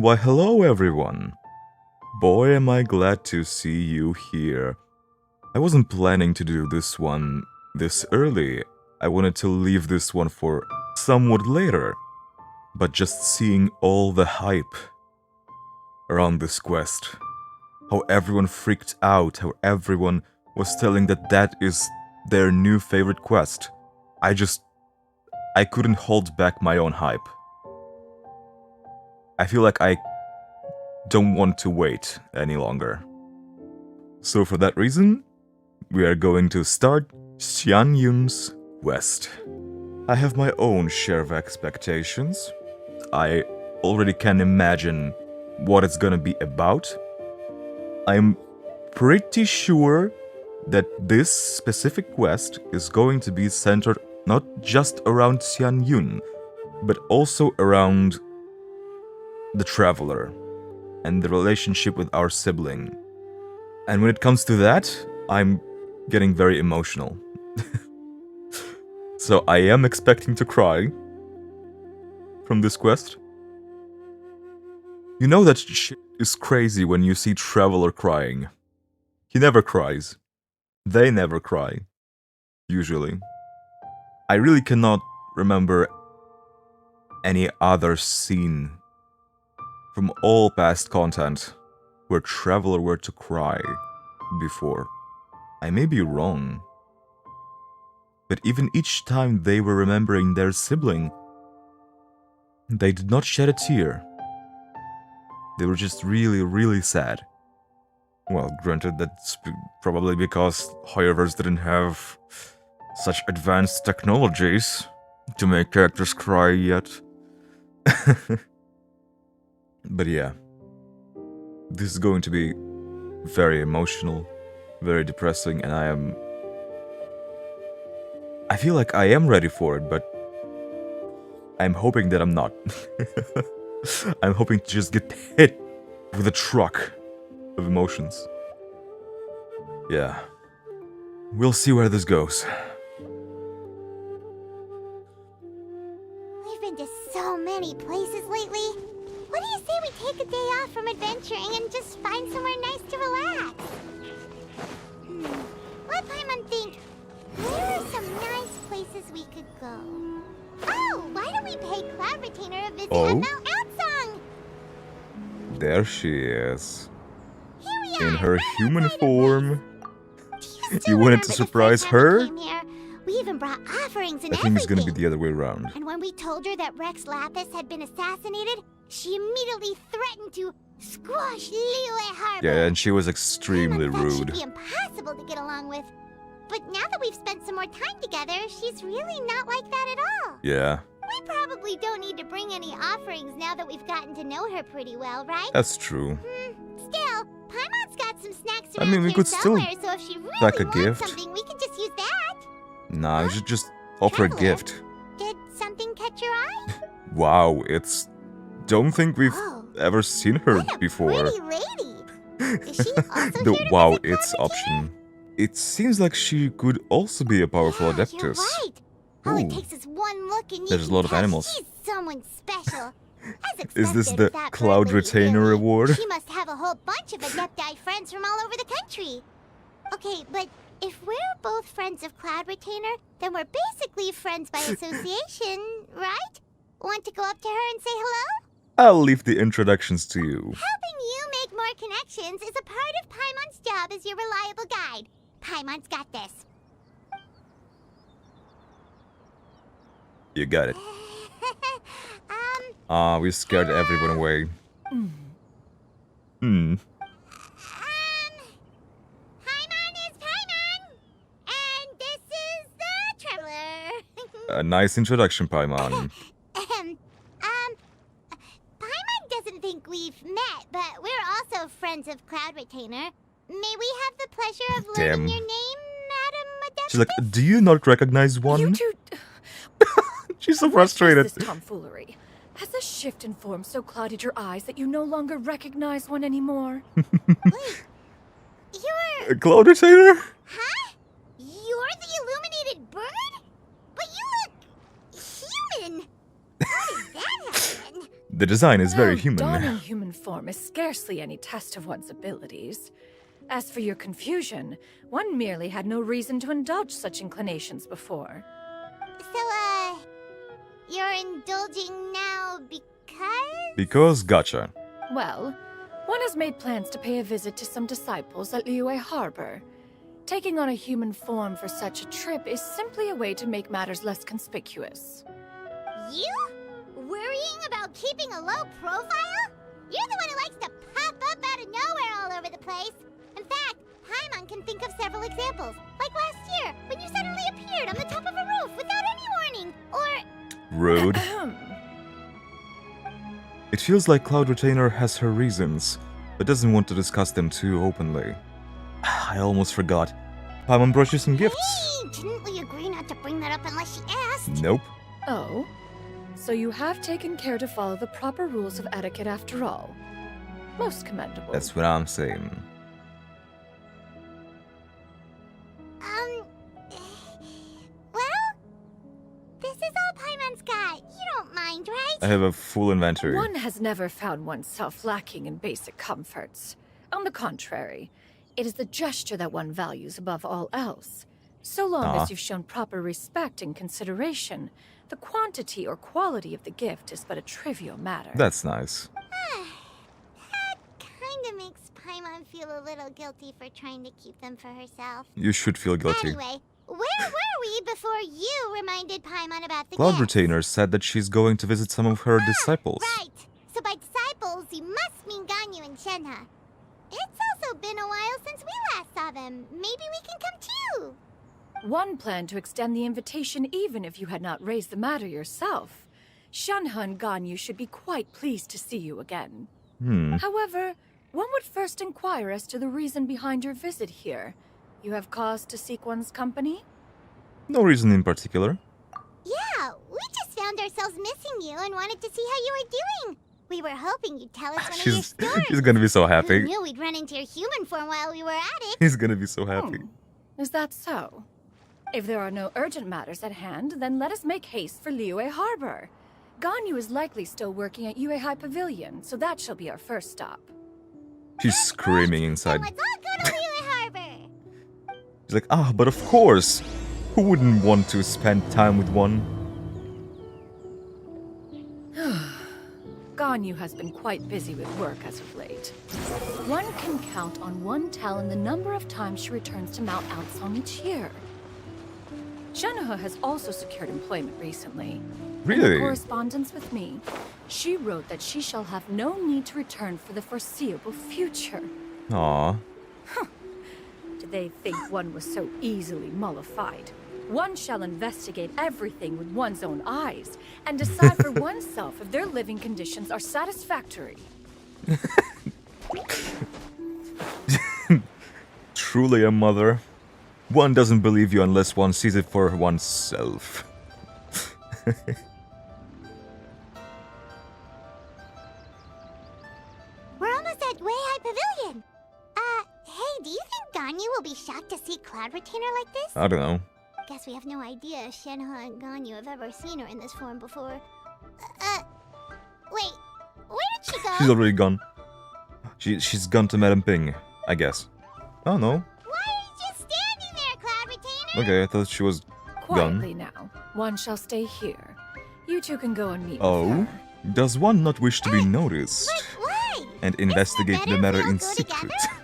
Why, hello everyone! Boy, am I glad to see you here. I wasn't planning to do this one this early. I wanted to leave this one for somewhat later. But just seeing all the hype around this quest, how everyone freaked out, how everyone was telling that is their new favorite quest, I couldn't hold back my own hype. I feel like I don't want to wait any longer. So for that reason, we are going to start Xianyun's quest. I have my own share of expectations. I already can imagine what it's gonna be about. I'm pretty sure that this specific quest is going to be centered not just around Xianyun, but also around the traveler and the relationship with our sibling. And when it comes to that, I'm getting very emotional. So I am expecting to cry from this quest. You know that shit is crazy when you see Traveler crying. He never cries. They never cry. Usually. I really cannot remember any other scene from all past content where Traveler were to cry before. I may be wrong. But even each time they were remembering their sibling, they did not shed a tear. They were just really, really sad. Well, granted, that's probably because Hoyoverse didn't have such advanced technologies to make characters cry yet. But yeah, this is going to be very emotional, very depressing, and I feel like I am ready for it, but I'm hoping that I'm not. I'm hoping to just get hit with a truck of emotions. Yeah. We'll see where this goes. We've been to so many places lately. What do you say we take a day off from adventuring and just find somewhere nice to relax? Let Paimon think. Where are some nice places we could go? Oh, why don't we pay Cloud Retainer a visit at Mount Outsong? There she is. Here we are, In her right human outside her form. place. You wanted to surprise her? We even brought offerings and I think it's gonna be everything. the other way around. And when we told her that Rex Lapis had been assassinated, she immediately threatened to squash Liyue Harbor. Yeah, and she was extremely Paimon thought rude. she'd be impossible to get along with. But now that we've spent some more time together, she's really not like that at all. Yeah, We probably don't need to bring any offerings now that we've gotten to know her pretty well, right? that's true. Still, Paimon's got some snacks I around mean, we here could still somewhere, so if she really pack a wants gift. something, we can just use that. Nah, you should just offer a Traveler? gift. Did something catch your eye? Wow, it's... Don't think we've Oh, ever seen her what a before. pretty lady. Is she also The here to wow, visit it's Cloud option. It seems like she could also be a powerful Retainer? adeptus. You're right. All it Ooh. takes is one look and you There's a can lot of tell animals. she's someone special. As Is this expected the of that Cloud bird lady, Retainer really. reward? She must have a whole bunch of Adepti friends from all over the country. Okay, but if we're both friends of Cloud Retainer, then we're basically friends by association, right? Want to go up to her and say hello? I'll leave the introductions to you. Helping you make more connections is a part of Paimon's job as your reliable guide. Paimon's got this. You got it. We scared everyone away. Paimon is Paimon, and this is the Traveler. A nice introduction, Paimon. Paimon doesn't think we've met, but we're also friends of Cloud Retainer. May we have the pleasure of learning Damn. your name, Madam Adeptus? She's like, do you not recognize one? You two... She's so What is frustrated. this tomfoolery? Has the shift in form so clouded your eyes that you no longer recognize one anymore? Wait, you're... Cloud Retainer? Huh? You're the illuminated bird? But you look... human. How did that happen? The design is very Well, human. donning human form is scarcely any test of one's abilities. As for your confusion, one merely had no reason to indulge such inclinations before. So, you're indulging now because? Because gotcha. Well, one has made plans to pay a visit to some disciples at Liyue Harbor. Taking on a human form for such a trip is simply a way to make matters less conspicuous. You? Worrying about keeping a low profile? You're the one who likes to pop up out of nowhere all over the place. In fact, Paimon can think of several examples. Like last year, when you suddenly appeared on the top of a roof without any warning. Or... Rude. It feels like Cloud Retainer has her reasons, but doesn't want to discuss them too openly. I almost forgot. Paimon brought you some gifts. Hey, didn't we agree not to bring that up unless she asked? Nope. Oh? So you have taken care to follow the proper rules of etiquette after all. Most commendable. That's what I'm saying. Well, this is all Paimon's got. You don't mind, right? I have a full inventory. One has never found oneself lacking in basic comforts. On the contrary, it is the gesture that one values above all else. So long as you've shown proper respect and consideration, the quantity or quality of the gift is but a trivial matter. That's nice. That kinda makes Paimon feel a little guilty for trying to keep them for herself. You should feel guilty. Anyway, where were we before you reminded Paimon about the Cloud gift? Retainer said that she's going to visit some of her disciples. Right. So by disciples, you must mean Ganyu and Shenhe. It's also been a while since we last saw them. Maybe we can come too. One planned to extend the invitation even if you had not raised the matter yourself. Shenhe and Ganyu should be quite pleased to see you again. However, one would first inquire as to the reason behind your visit here. You have cause to seek one's company? No reason in particular. Yeah, we just found ourselves missing you and wanted to see how you were doing. We were hoping you'd tell us one of your stories. She's gonna be so Who happy. knew we'd run into your human form while we were at it? He's gonna be so happy. Is that so? If there are no urgent matters at hand, then let us make haste for Liyue Harbor. Ganyu is likely still working at Yuehai Pavilion, so that shall be our first stop. She's screaming inside. Let's all go to Liyue Harbor. She's like, but of course. Who wouldn't want to spend time with one? Ganyu has been quite busy with work as of late. One can count on one talon the number of times she returns to Mount Altsong each year. Shenhe has also secured employment recently. In Really? her correspondence with me, she wrote that she shall have no need to return for the foreseeable future. Aw. Did they think one was so easily mollified? One shall investigate everything with one's own eyes and decide for oneself if their living conditions are satisfactory. Truly a mother. One doesn't believe you unless one sees it for oneself. We're almost at Weihai Pavilion. Hey, do you think Ganyu will be shocked to see Cloud Retainer like this? I don't know. Guess we have no idea if Shenhe and Ganyu have ever seen her in this form before. Wait, where did she go? She's already gone. She's gone to Madame Ping, I guess. Oh no. Why are you just standing there, Cloud Retainer? Okay, I thought she was Quietly gone. now. One shall stay here. You two can go and meet with Oh? her. Does one not wish to be noticed? But why? And investigate better the matter if we all in go secret? together?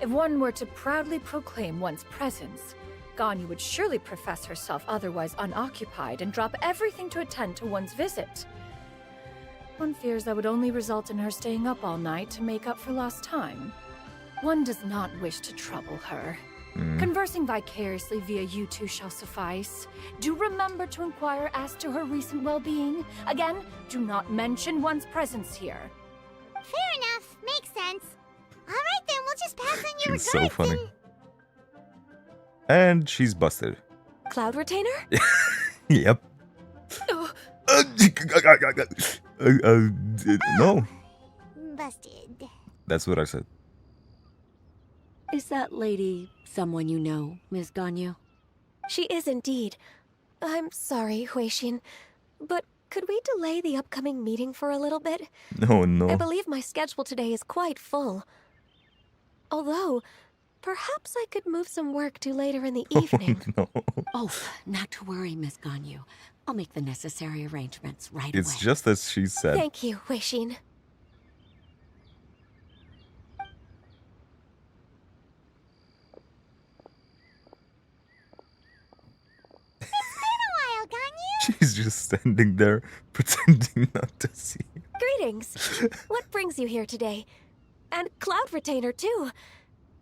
If one were to proudly proclaim one's presence, Ganyu would surely profess herself otherwise unoccupied and drop everything to attend to one's visit. One fears that would only result in her staying up all night to make up for lost time. One does not wish to trouble her. Conversing vicariously via you two shall suffice. Do remember to inquire as to her recent well-being. Again, do not mention one's presence here. Fair enough. Makes sense. Alright then, we'll just pass on your She's so regards funny. And she's busted. Cloud Retainer? Yep. Oh, No, Busted. that's what I said. Is that lady someone you know, Miss Ganyu? She is indeed. I'm sorry, Huixin, but could we delay the upcoming meeting for a little bit? Oh I no. believe my schedule today is quite full. Although, perhaps I could move some work to later in the evening. No. Oh, not to worry, Miss Ganyu. I'll make the necessary arrangements right It's away. just as she said. Thank you, Wei-Shin. While, Ganyu? She's just standing there, pretending not to see. Greetings. What brings you here today? And Cloud Retainer, too.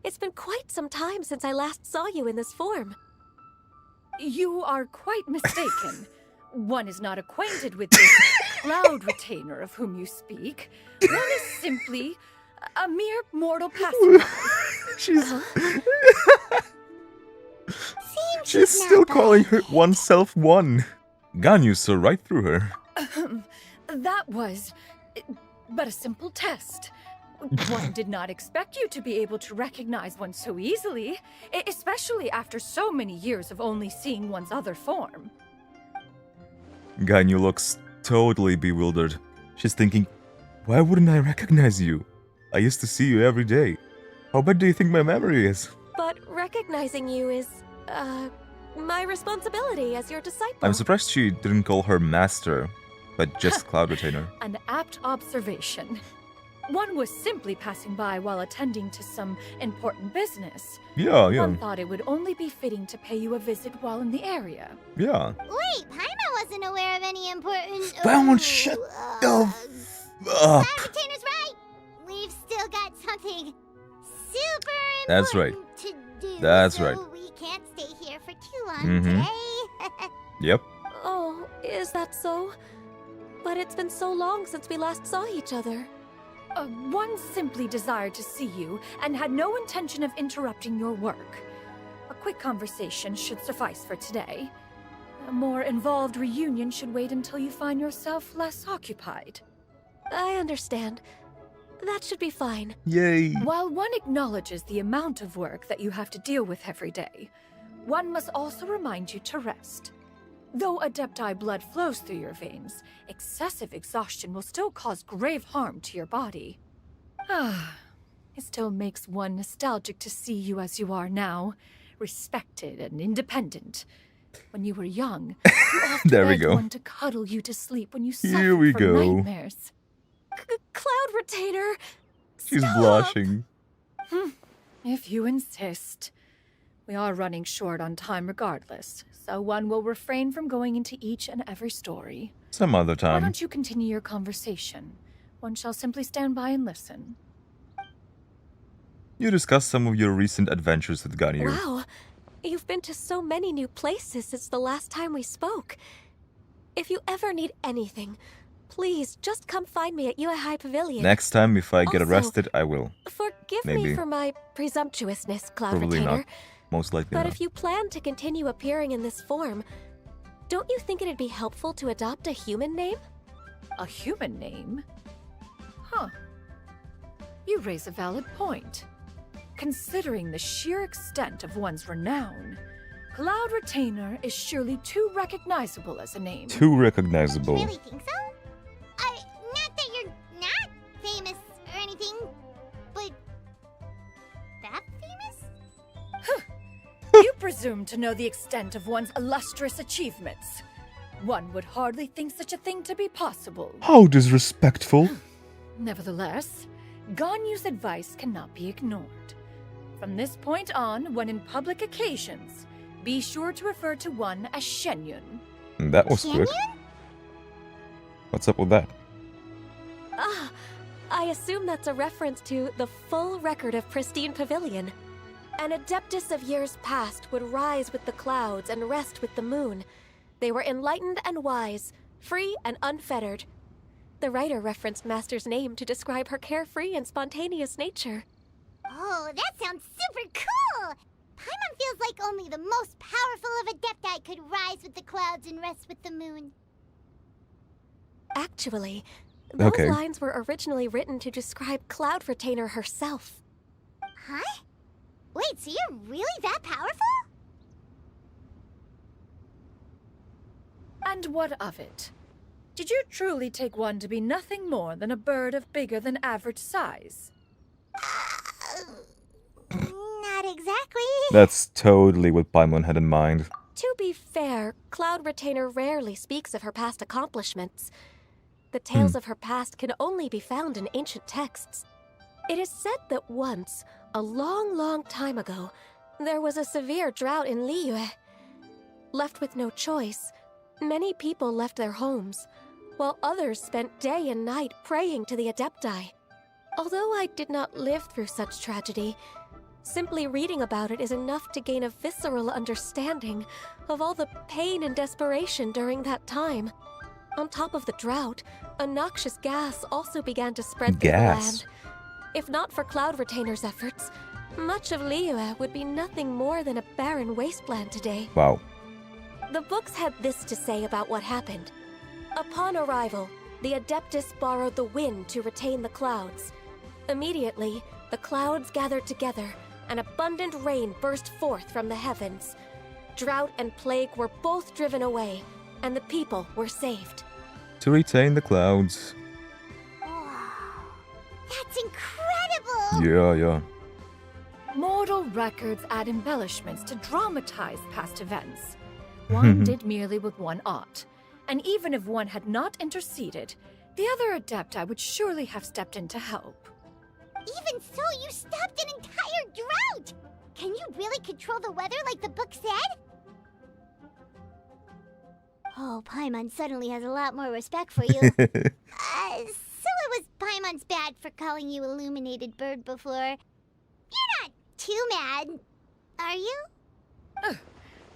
It's been quite some time since I last saw you in this form. You are quite mistaken. One is not acquainted with this cloud retainer of whom you speak. One is simply a mere mortal passerby. She's Seems she's still not calling bad. her oneself one. Ganyu saw right through her. That was but a simple test. One did not expect you to be able to recognize one so easily, especially after so many years of only seeing one's other form. Ganyu looks totally bewildered. She's thinking, why wouldn't I recognize you? I used to see you every day. How bad do you think my memory is? But recognizing you is, my responsibility as your disciple. I'm surprised she didn't call her master, but just Cloud Retainer. An apt observation. One was simply passing by while attending to some important business. Yeah, yeah, One thought it would only be fitting to pay you a visit while in the area. yeah. Wait, Paimon wasn't aware of any important... Paimon, shut the up. Cloud Retainer's right! We've still got something super important That's right. to do. That's so right. We can't stay here for too long Mhm. today. Yep. Oh, is that so? But it's been so long since we last saw each other. One simply desired to see you and had no intention of interrupting your work. A quick conversation should suffice for today. A more involved reunion should wait until you find yourself less occupied. I understand. That should be fine. Yay. While one acknowledges the amount of work that you have to deal with every day, one must also remind you to rest. Though Adepti blood flows through your veins, excessive exhaustion will still cause grave harm to your body. It still makes one nostalgic to see you as you are now, respected and independent. When you were young, you often There we begged go. one to cuddle you to sleep when you suffered Here we from go. nightmares. Cloud Retainer! She's Stop! blushing. If you insist. We are running short on time regardless, so one will refrain from going into each and every story. Some other Why time. don't you continue your conversation? One shall simply stand by and listen. You discussed some of your recent adventures with Ganyu. Wow, you've been to so many new places since the last time we spoke. If you ever need anything, please just come find me at Uehai Pavilion. Next time, if I get Also, arrested, I will. Forgive Maybe. me for my presumptuousness, Cloud Probably Retainer. not. Most likely But not. if you plan to continue appearing in this form, don't you think it'd be helpful to adopt a human name? A human name? Huh. You raise a valid point. Considering the sheer extent of one's renown, Cloud Retainer is surely too recognizable as a name. Too You recognizable. really think so? Not that you're not famous or anything, but that famous? You presume to know the extent of one's illustrious achievements. One would hardly think such a thing to be possible. How disrespectful. Nevertheless, Ganyu's advice cannot be ignored. From this point on, when in public occasions, be sure to refer to one as Xianyun. That was quick. Xianyun? What's up with that? Ah, I assume that's a reference to the full record of Pristine Pavilion. An adeptus of years past would rise with the clouds and rest with the moon. They were enlightened and wise, free and unfettered. The writer referenced Master's name to describe her carefree and spontaneous nature. Oh, that sounds super cool! Paimon feels like only the most powerful of Adepti could rise with the clouds and rest with the moon. Actually, those Okay. lines were originally written to describe Cloud Retainer herself. Huh? Wait, so you're really that powerful? And what of it? Did you truly take one to be nothing more than a bird of bigger than average size? Not exactly. That's totally what Paimon had in mind. To be fair, Cloud Retainer rarely speaks of her past accomplishments. The tales of her past can only be found in ancient texts. It is said that once, a long, long time ago, there was a severe drought in Liyue. Left with no choice, many people left their homes, while others spent day and night praying to the Adepti. Although I did not live through such tragedy, simply reading about it is enough to gain a visceral understanding of all the pain and desperation during that time. On top of the drought, a noxious gas also began to spread through the land. If not for Cloud Retainer's efforts, much of Liyue would be nothing more than a barren wasteland today. Wow. The books had this to say about what happened. Upon arrival, the Adeptus borrowed the wind to retain the clouds. Immediately, the clouds gathered together, and abundant rain burst forth from the heavens. Drought and plague were both driven away, and the people were saved. To retain the clouds. Wow. That's incredible! Yeah. Mortal records add embellishments to dramatize past events. One did merely with one art, and even if one had not interceded, the other Adepti would surely have stepped in to help. Even so, you stopped an entire drought! Can you really control the weather like the book said? Oh, Paimon suddenly has a lot more respect for you. So it was Paimon's bad for calling you Illuminated Bird before. You're not too mad, are you?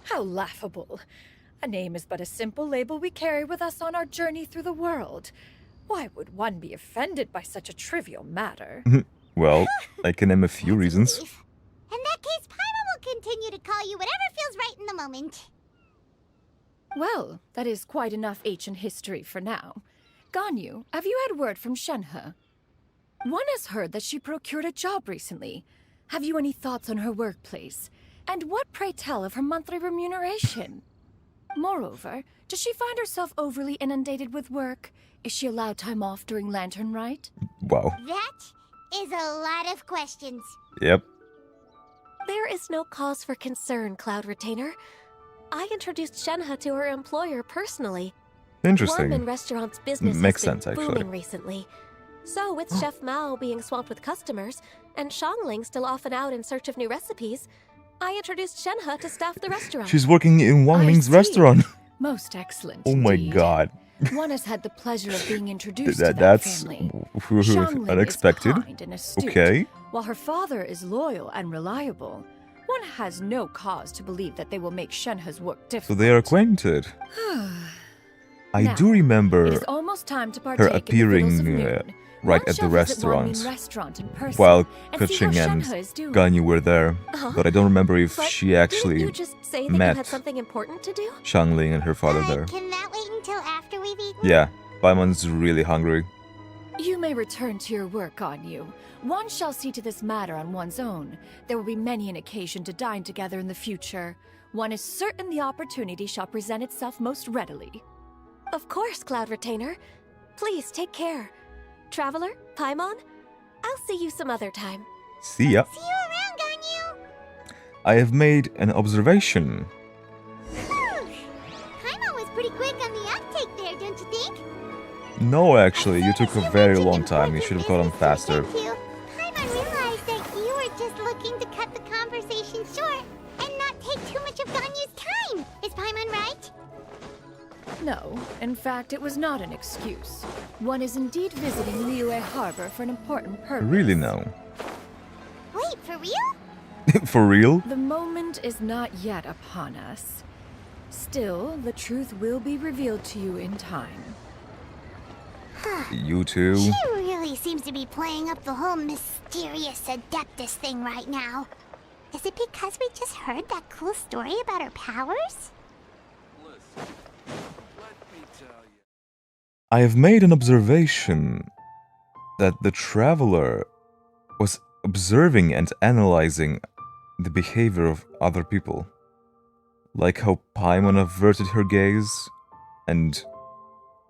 How laughable. A name is but a simple label we carry with us on our journey through the world. Why would one be offended by such a trivial matter? Well, I can name a few reasons. In that case, Paimon will continue to call you whatever feels right in the moment. Well, that is quite enough ancient history for now. Ganyu, have you had word from Shenhe? One has heard that she procured a job recently. Have you any thoughts on her workplace? And what, pray tell, of her monthly remuneration? Moreover, does she find herself overly inundated with work? Is she allowed time off during Lantern Rite? Wow. That is a lot of questions. Yep. There is no cause for concern, Cloud Retainer. I introduced Shenhe to her employer personally. Interesting. Warman Restaurant's business Makes has been sense, actually. booming recently. So, with Chef Mao being swamped with customers, and Xiangling still off and out in search of new recipes, I introduced Shenhe to staff the restaurant. She's working in Wang I Ling's see. restaurant. Most excellent. Oh my indeed. god. One has had the pleasure of being introduced to that That's family. Xiangling unexpected. is kind and astute, Okay. while her father is loyal and reliable. One has no cause to believe that they will make Shenhe's work So difficult. they are acquainted. I Now, do It remember is almost time to partake her in the Fiddles of appearing Noon. right One at shall the visit Wanmin restaurant restaurant in person while and see how Keqing and Shenhe is doing. Ganyu were there. But I don't remember if But she didn't actually you just say that you met had something important to do? Xiangling and her father there. Can that wait until after we've eaten? Yeah, Paimon's really hungry. You may return to your work, Ganyu. One shall see to this matter on one's own. There will be many an occasion to dine together in the future. One is certain the opportunity shall present itself most readily. Of course, Cloud Retainer. Please take care. Traveler, Paimon, I'll see you some other time. See ya. See you around, Ganyu! I have made an observation. Paimon was pretty quick on the uptake there, don't you think? No, actually, you took a very long time. You should have got on faster. Paimon realized that you were just looking to cut the conversation short and not take too much of Ganyu's time. Is Paimon right? No, in fact, it was not an excuse. One is indeed visiting Liyue Harbor for an important purpose. Really no. Wait, for real? For real? The moment is not yet upon us. Still, the truth will be revealed to you in time. You too? She really seems to be playing up the whole mysterious Adeptus thing right now. Is it because we just heard that cool story about her powers? I have made an observation that the traveler was observing and analyzing the behavior of other people. Like how Paimon averted her gaze and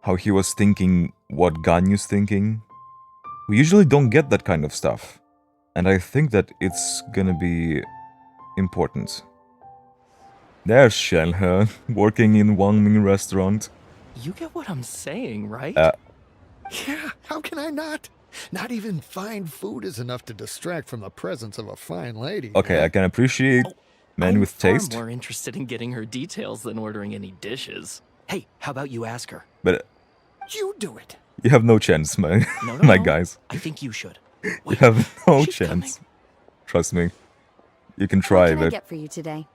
how he was thinking what Ganyu's thinking. We usually don't get that kind of stuff. And I think that it's gonna be important. There's Shenhe, working in Wangming restaurant. You get what I'm saying, right? Yeah, how can I not? Not even fine food is enough to distract from the presence of a fine lady. Okay, I can appreciate men I'm with taste, far more interested in getting her details than ordering any dishes. Hey, how about you ask her? but You do it. you have no chance, my, No, my no. guys. I think you should. You Wait, have no she's chance. coming. Trust me. You can What try, can I but get for you today?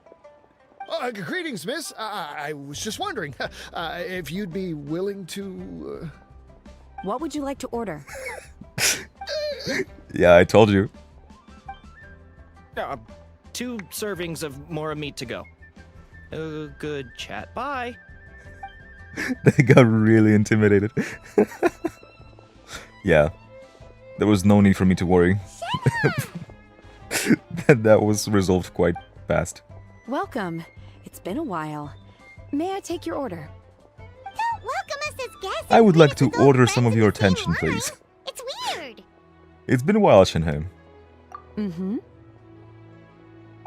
Greetings, miss. I was just wondering if you'd be willing to... What would you like to order? yeah, I told you. 2 servings of Mora meat to go. Good chat. Bye. They got really intimidated. Yeah. There was no need for me to worry. that was resolved quite fast. Welcome. It's been a while. May I take your order? Don't welcome us as guests. I and would bring like us to as old order some friends of your and say attention, hello. please. It's weird. It's been a while, Shenhe. Mm-hmm.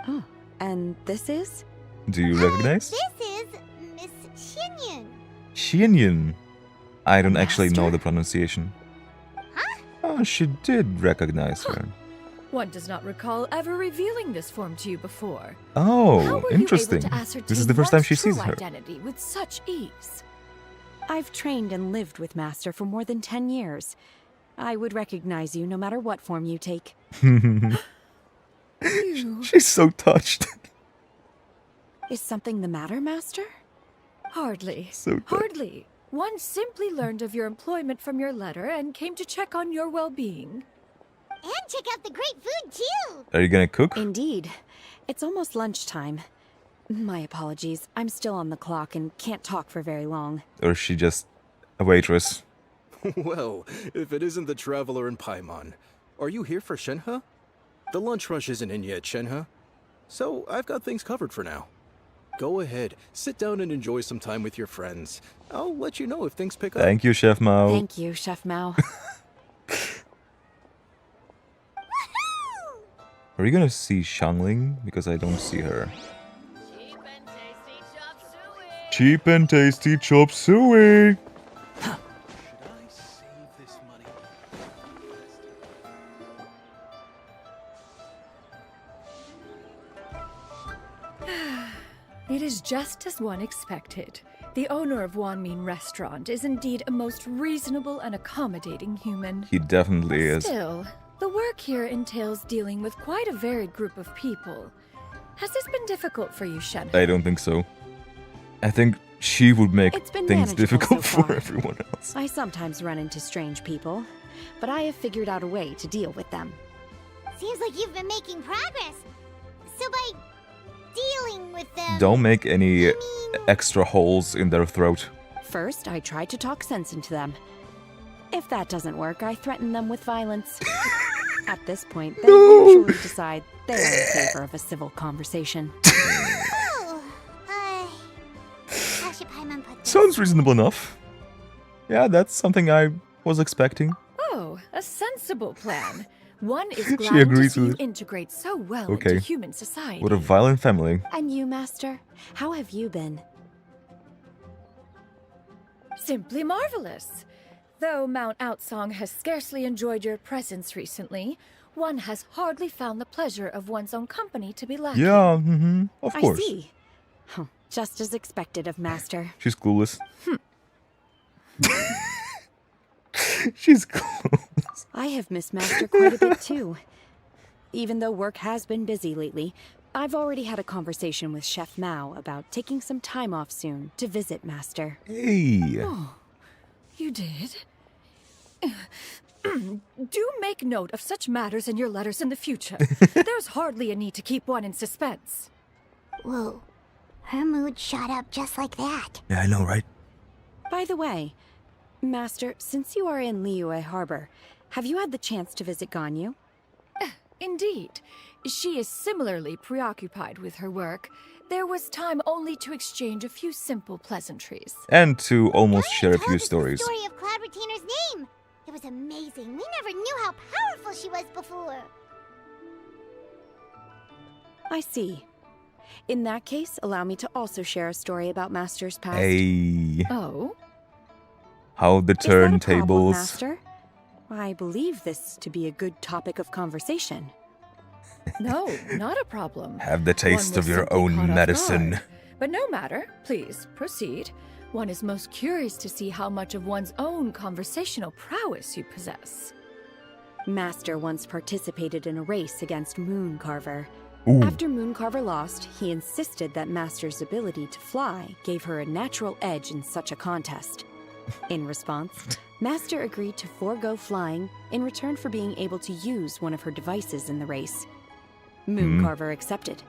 Oh, and this is? Do you recognize? This is Miss Xianyun. Xianyun. I don't actually know Master? the pronunciation. Huh? Oh, she did recognize her. One does not recall ever revealing this form to you before. How Oh, were interesting. You able to ascertain This is the first time one's she sees true her. identity with such ease? I've trained and lived with Master for more than 10 years. I would recognize you no matter what form you take. You. She's so touched. Is something the matter, Master? Hardly. So touched. Hardly. One simply learned of your employment from your letter and came to check on your well-being. And check out the great food, too. Are you gonna cook? Indeed. It's almost lunchtime. My apologies. I'm still on the clock and can't talk for very long. Or is she just a waitress? Well, if it isn't the traveler in Paimon, are you here for Shenhe? The lunch rush isn't in yet, Shenhe. So I've got things covered for now. Go ahead, sit down and enjoy some time with your friends. I'll let you know if things pick up. Thank you, Chef Mao. Thank you, Chef Mao. Are you gonna see Shangling? Because I don't see her. Cheap and tasty chop suey. Should I save this money? It is just as one expected. The owner of Wanmin Restaurant is indeed a most reasonable and accommodating human. He definitely is. Still, the work here entails dealing with quite a varied group of people. Has this been difficult for you, Shen? I don't think so. I think she would make It's been things manageable difficult so for far. everyone else. I sometimes run into strange people, but I have figured out a way to deal with them. Seems like you've been making progress. So by dealing with them... Don't make any I mean, extra holes in their throat. First, I try to talk sense into them. If that doesn't work, I threaten them with violence. At this point, they usually decide they are in favor of a civil conversation. oh, how should Paimon put this? Sounds reasonable enough. Yeah, that's something I was expecting. Oh, a sensible plan. One is She glad to agrees see with you it. integrate so well Okay. into human society. What a violent family. And you, Master? How have you been? Simply marvelous. Though Mount Outsong has scarcely enjoyed your presence recently, one has hardly found the pleasure of one's own company to be lacking. Yeah, of I course. see. Huh, just as expected of Master. She's clueless. She's clueless. I have missed Master quite a bit too. Even though work has been busy lately, I've already had a conversation with Chef Mao about taking some time off soon to visit Master. Hey. You did? Do make note of such matters in your letters in the future. There's hardly a need to keep one in suspense. Whoa. Her mood shot up just like that. Yeah, I know, right? By the way, Master, since you are in Liyue Harbor, have you had the chance to visit Ganyu? Indeed. She is similarly preoccupied with her work, there was time only to exchange a few simple pleasantries. And to almost Gaia share a told few us stories. The story of Cloud Retainer's name. It was amazing. We never knew how powerful she was before. I see. In that case, allow me to also share a story about Master's past. Hey, Oh? how the Is that a problem, turntables. Master? I believe this to be a good topic of conversation. No, not a problem. Have the taste One of was your simply caught own off medicine. guard. But no matter. Please, proceed. One is most curious to see how much of one's own conversational prowess you possess. Master once participated in a race against Mooncarver. Ooh. After Mooncarver lost, he insisted that Master's ability to fly gave her a natural edge in such a contest. In response, Master agreed to forego flying in return for being able to use one of her devices in the race. Mooncarver accepted,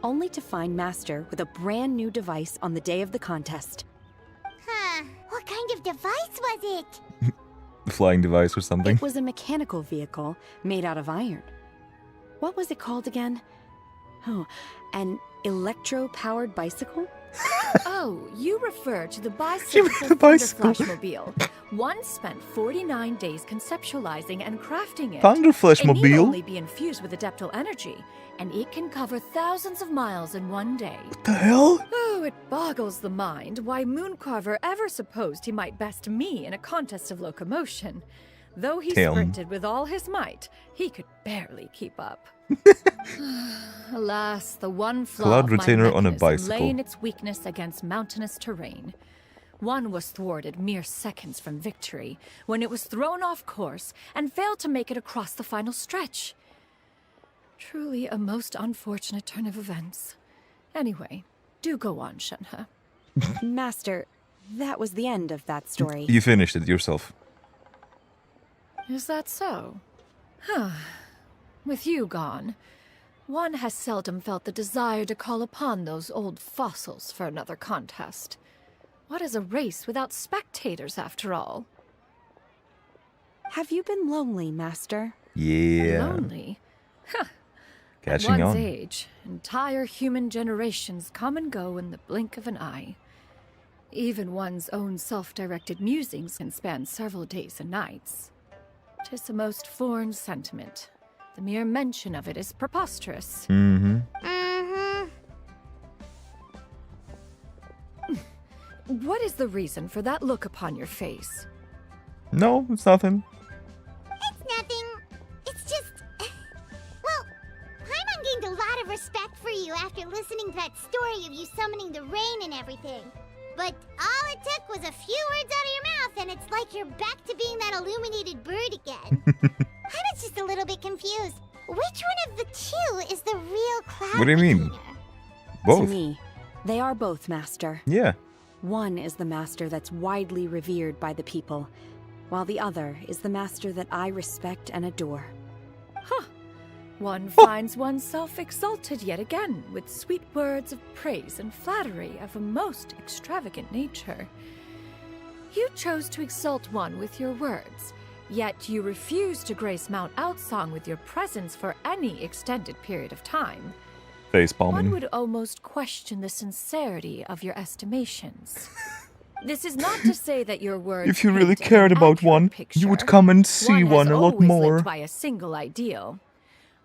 only to find Master with a brand new device on the day of the contest. Huh. What kind of device was it? Flying device or something. It was a mechanical vehicle made out of iron. What was it called again? Oh, an electro-powered bicycle? Oh, you refer to the bicycle the bicycle. Thunderflashmobile. One spent 49 days conceptualizing and crafting it. Thunderflashmobile? It need only be infused with adeptal energy, and it can cover thousands of miles in one day. What the hell? Oh, it boggles the mind why Mooncarver ever supposed he might best me in a contest of locomotion. Though he Damn. sprinted with all his might, he could barely keep up. Alas, the one flaw Cloud of my Retainer on a mechanism bicycle. lay in its weakness against mountainous terrain. One was thwarted mere seconds from victory, when it was thrown off course and failed to make it across the final stretch. Truly a most unfortunate turn of events. Anyway, do go on, Shenhe. Master, that was the end of that story. You finished it yourself. Is that so? Huh. With you gone, one has seldom felt the desire to call upon those old fossils for another contest. What is a race without spectators, after all? Have you been lonely, Master? Yeah. Lonely? Huh. Catching At one's on. age, entire human generations come and go in the blink of an eye. Even one's own self-directed musings can span several days and nights. 'Tis a most foreign sentiment. The mere mention of it is preposterous. Mm-hmm. Mm-hmm. What is the reason for that look upon your face? No, it's nothing. It's nothing. It's just... Well, Paimon gained a lot of respect for you after listening to that story of you summoning the rain and everything. But all it took was a few words out of your mouth, and it's like you're back to being that illuminated bird again. I was just a little bit confused. Which one of the two is the real Cloud What do you mean? Retainer? Both. To me, they are both, Master. Yeah. One is the master that's widely revered by the people, while the other is the master that I respect and adore. One finds oneself exalted yet again with sweet words of praise and flattery of a most extravagant nature. You chose to exalt one with your words, yet you refuse to grace Mount Outsong with your presence for any extended period of time. Face One palming. would almost question the sincerity of your estimations. This is not to say that your words If you really paint an cared about accurate one, picture. you would come and see one has a lot always more. lived by a single ideal.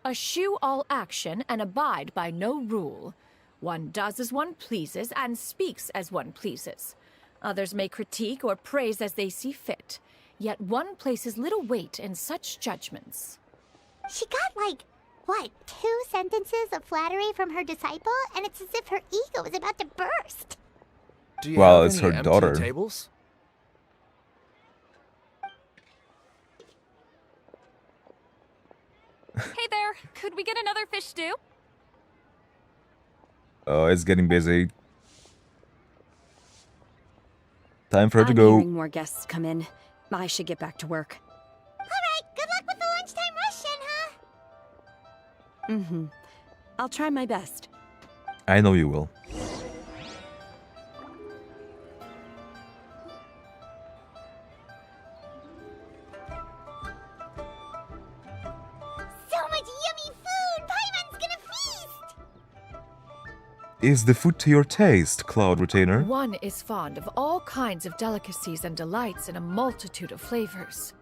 Eschew all action and abide by no rule. One does as one pleases and speaks as one pleases. Others may critique or praise as they see fit, yet one places little weight in such judgments. She got like, what, 2 sentences of flattery from her disciple? And it's as if her ego is about to burst. Do you Well, have it's any her empty daughter. tables? Hey there, could we get another fish stew? Oh, it's getting busy. Time for her to I'm go. hearing more guests come in. I should get back to work. Alright, good luck with the lunchtime rush, Shenhe. Mm-hmm. I'll try my best. I know you will. So much yummy food! Paimon's gonna feast! Is the food to your taste, Cloud Retainer? One is fond of all kinds of delicacies and delights in a multitude of flavors.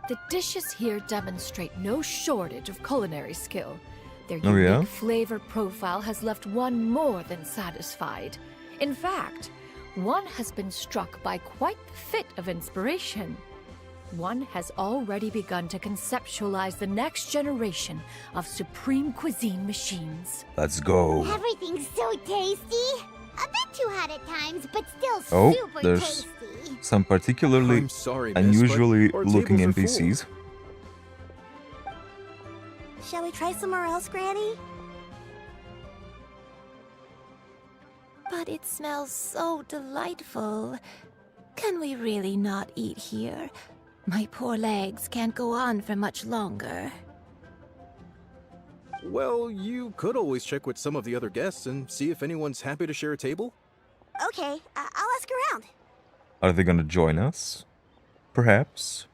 The dishes here demonstrate no shortage of culinary skill. Their Oh, unique yeah? flavor profile has left one more than satisfied. In fact, one has been struck by quite the fit of inspiration. One has already begun to conceptualize the next generation of supreme cuisine machines. Let's go. Everything's so tasty. A bit too hot at times, but still Oh, super there's tasty. some particularly I'm sorry, miss, unusually but our looking tables are NPCs. Shall we try somewhere else, Granny? But it smells so delightful. Can we really not eat here? My poor legs can't go on for much longer. Well, you could always check with some of the other guests and see if anyone's happy to share a table. Okay, I'll ask around. Are they gonna join us? Perhaps.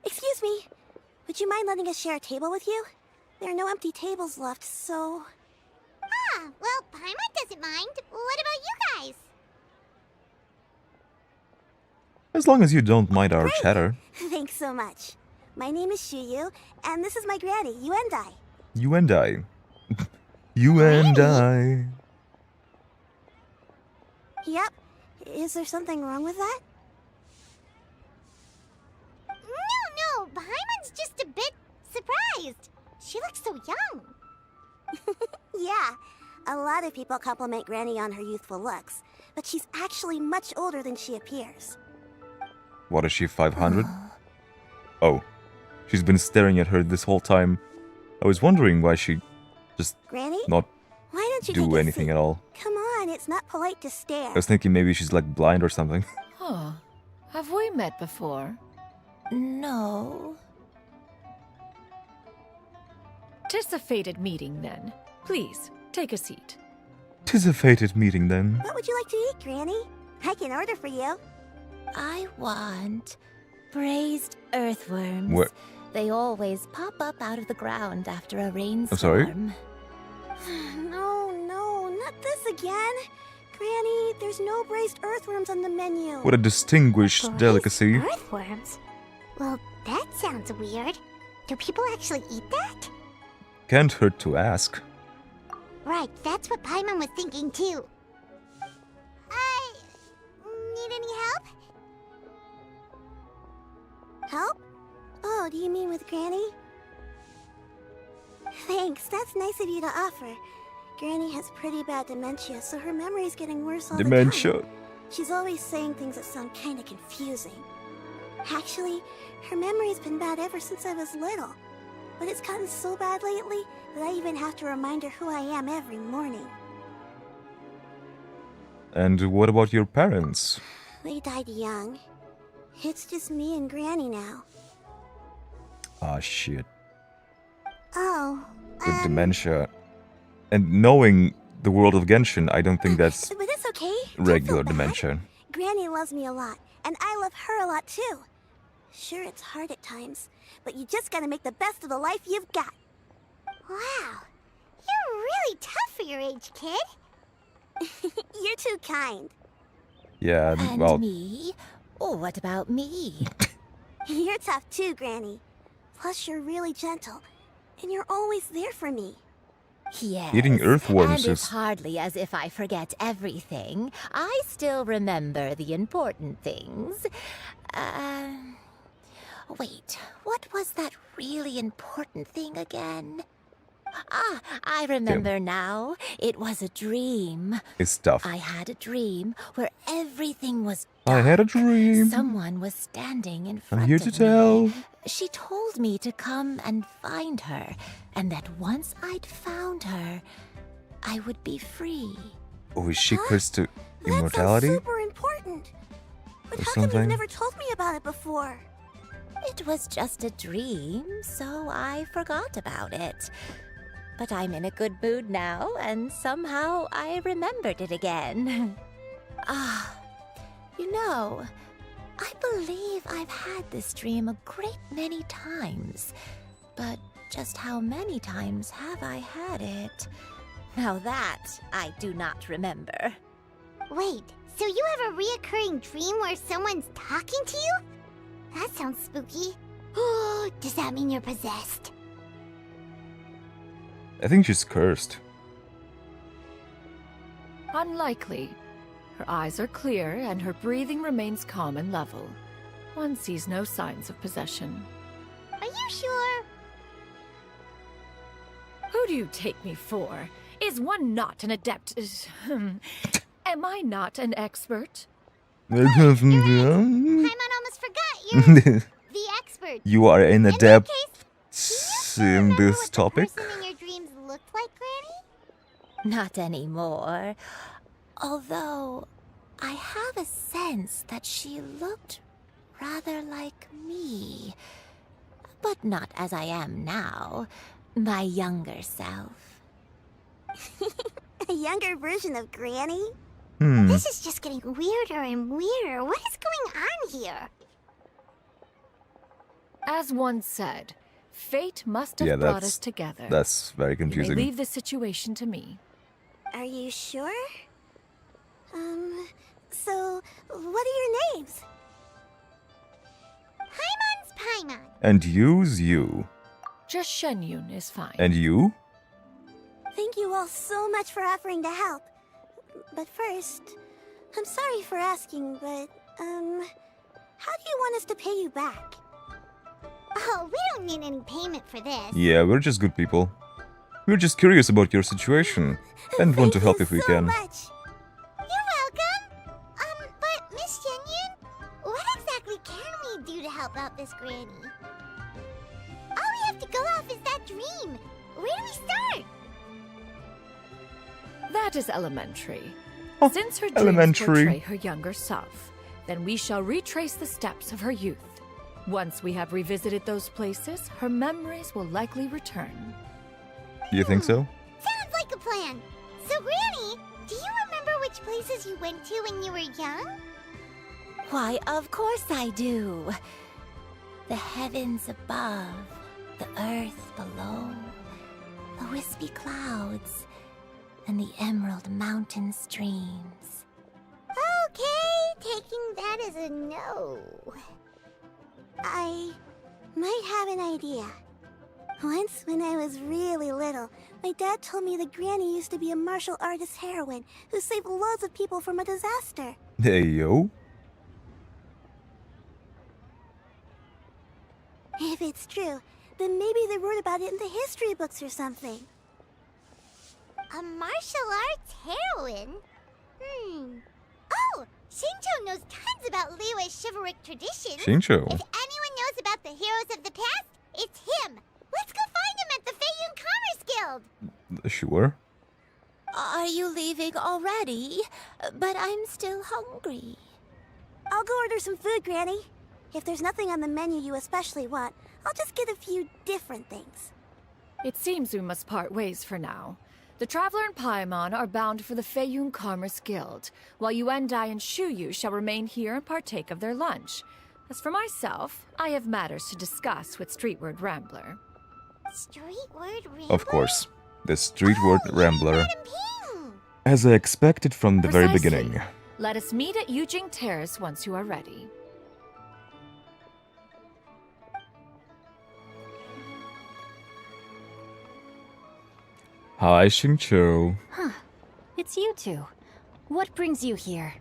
Excuse me. Would you mind letting us share a table with you? There are no empty tables left, so... Ah, well, Paimon doesn't mind. What about you guys? As long as you don't mind our chatter. Thanks so much. My name is Xianyun, and this is my granny, Yuendai. You and I. You and I. Yep. Is there something wrong with that? No, Paimon's just a bit surprised. She looks so young. Yeah, a lot of people compliment Granny on her youthful looks, but she's actually much older than she appears. What is she, 500? Oh. She's been staring at her this whole time. I was wondering why she just Granny? not Why don't you take do a anything seat? at all. Come on, it's not polite to stare. I was thinking maybe she's like blind or something. Huh. Have we met before? No. 'Tis a fated meeting, then. Please, take a seat. 'Tis a fated meeting then. What would you like to eat, Granny? I can order for you. I want braised earthworms. What? They always pop up out of the ground after a rainstorm. I'm sorry? No, not this again. Granny, there's no braised earthworms on the menu. What a distinguished delicacy. Earthworms? Well, that sounds weird. Do people actually eat that? Can't hurt to ask. Right, that's what Paimon was thinking too. Need any help? Help? Oh, do you mean with Granny? Thanks, that's nice of you to offer. Granny has pretty bad dementia, so her memory's getting worse all the Dementia. time. She's always saying things that sound kinda confusing. Actually, her memory's been bad ever since I was little. But it's gotten so bad lately that I even have to remind her who I am every morning. And what about your parents? They died young. It's just me and Granny now. Ah, shit. Oh, With dementia. And knowing the world of Genshin, I don't think that's but it's okay. Don't regular feel bad. dementia. Granny loves me a lot, and I love her a lot too. Sure, it's hard at times, but you just gotta make the best of the life you've got. Wow, you're really tough for your age, kid. You're too kind. Yeah, And well, me? Oh, what about me? You're tough too, Granny. Plus, you're really gentle, and you're always there for me. Yes. Eating earthworms and it's is- hardly as if I forget everything. I still remember the important things. Wait, what was that really important thing again? Ah, I remember now. It was a dream. it's tough. I had a dream where everything was I dark. had a dream. Someone was standing in front I'm here of to me. tell. She told me to come and find her, and that once I'd found her, I would be free. Oh, is she cursed to That immortality? sounds super important. But Or how come something? you've never told me about it before? It was just a dream, so I forgot about it. But I'm in a good mood now, and somehow I remembered it again. Ah, you know, I believe I've had this dream a great many times. But just how many times have I had it? Now that I do not remember. Wait, so you have a reoccurring dream where someone's talking to you? That sounds spooky. Does that mean you're possessed? I think she's cursed. Unlikely. Her eyes are clear and her breathing remains calm and level. One sees no signs of possession. Are you sure? Who do you take me for? Is one not an adept? Am I not an expert? Paimon almost forgot you're the expert. You are an In that adept case, in remember this what topic? the person in your dreams looked like, Granny? Not anymore. Although, I have a sense that she looked rather like me. But not as I am now. My younger self. A younger version of Granny? Hmm. This is just getting weirder and weirder. What is going on here? As one said, fate must have Yeah, brought us together. that's very You may confusing. leave the situation to me. Are you sure? So, what are your names? Paimon's Paimon. And you's you. Just Xianyun is fine. And you? Thank you all so much for offering to help. But first, I'm sorry for asking, but, how do you want us to pay you back? Oh, we don't need any payment for this. Yeah, we're just good people. We're just curious about your situation and want to help if we can. Much. You're welcome. But Miss Xianyun, what exactly can we do to help out this granny? All we have to go off is that dream. Where do we start? That is elementary. Oh, Since her dreams elementary. portray her younger self, then we shall retrace the steps of her youth. Once we have revisited those places, her memories will likely return. You think so? Sounds like a plan. So, Granny, do you remember which places you went to when you were young? Why, of course I do. The heavens above, the earth below, the wispy clouds, and the emerald mountain streams. Okay, taking that as a no. I might have an idea. Once, when I was really little, my dad told me that Granny used to be a martial artist heroine who saved loads of people from a disaster. Hey, yo. If it's true, then maybe they wrote about it in the history books or something. A martial arts heroine? Oh, Shincho knows tons about Liyue's chivalric traditions. Shincho. If anyone knows about the heroes of the past, it's him. Let's go find him at the Feiyun Commerce Guild. Sure. Are you leaving already? But I'm still hungry. I'll go order some food, Granny. If there's nothing on the menu you especially want, I'll just get a few different things. It seems we must part ways for now. The Traveler and Paimon are bound for the Feiyun Commerce Guild, while Yuendai and Shuyu shall remain here and partake of their lunch. As for myself, I have matters to discuss with Streetward Rambler. Streetward Rambler? Of course. The Streetward Rambler. Madam Ping! As I expected from the very Precisely. beginning. Let us meet at Yujing Terrace once you are ready. Hi, Shincho. It's you two. What brings you here?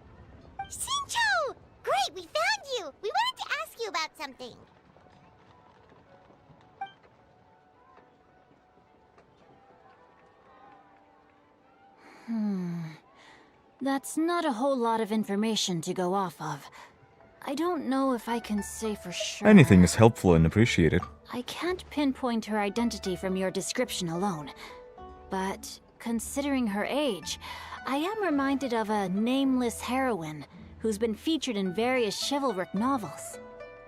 Shincho! Great, we found you! We wanted to ask you about something. That's not a whole lot of information to go off of. I don't know if I can say for sure. Anything is helpful and appreciated. I can't pinpoint her identity from your description alone. But considering her age, I am reminded of a nameless heroine who's been featured in various chivalric novels.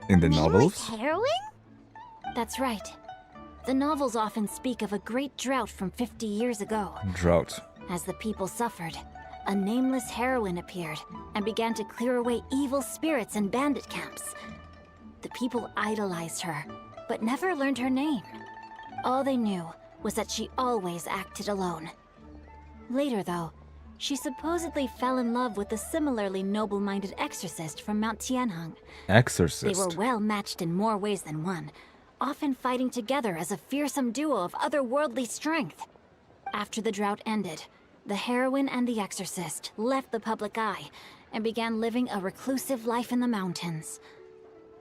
In the Nameless novels? heroine? That's right. The novels often speak of a great drought from 50 years ago. Drought. As the people suffered, a nameless heroine appeared and began to clear away evil spirits and bandit camps. The people idolized her, but never learned her name. All they knew was that she always acted alone. Later, though, she supposedly fell in love with a similarly noble-minded exorcist from Mount Tianheng. Exorcist. They were well matched in more ways than one, often fighting together as a fearsome duo of otherworldly strength. After the drought ended, the heroine and the exorcist left the public eye and began living a reclusive life in the mountains.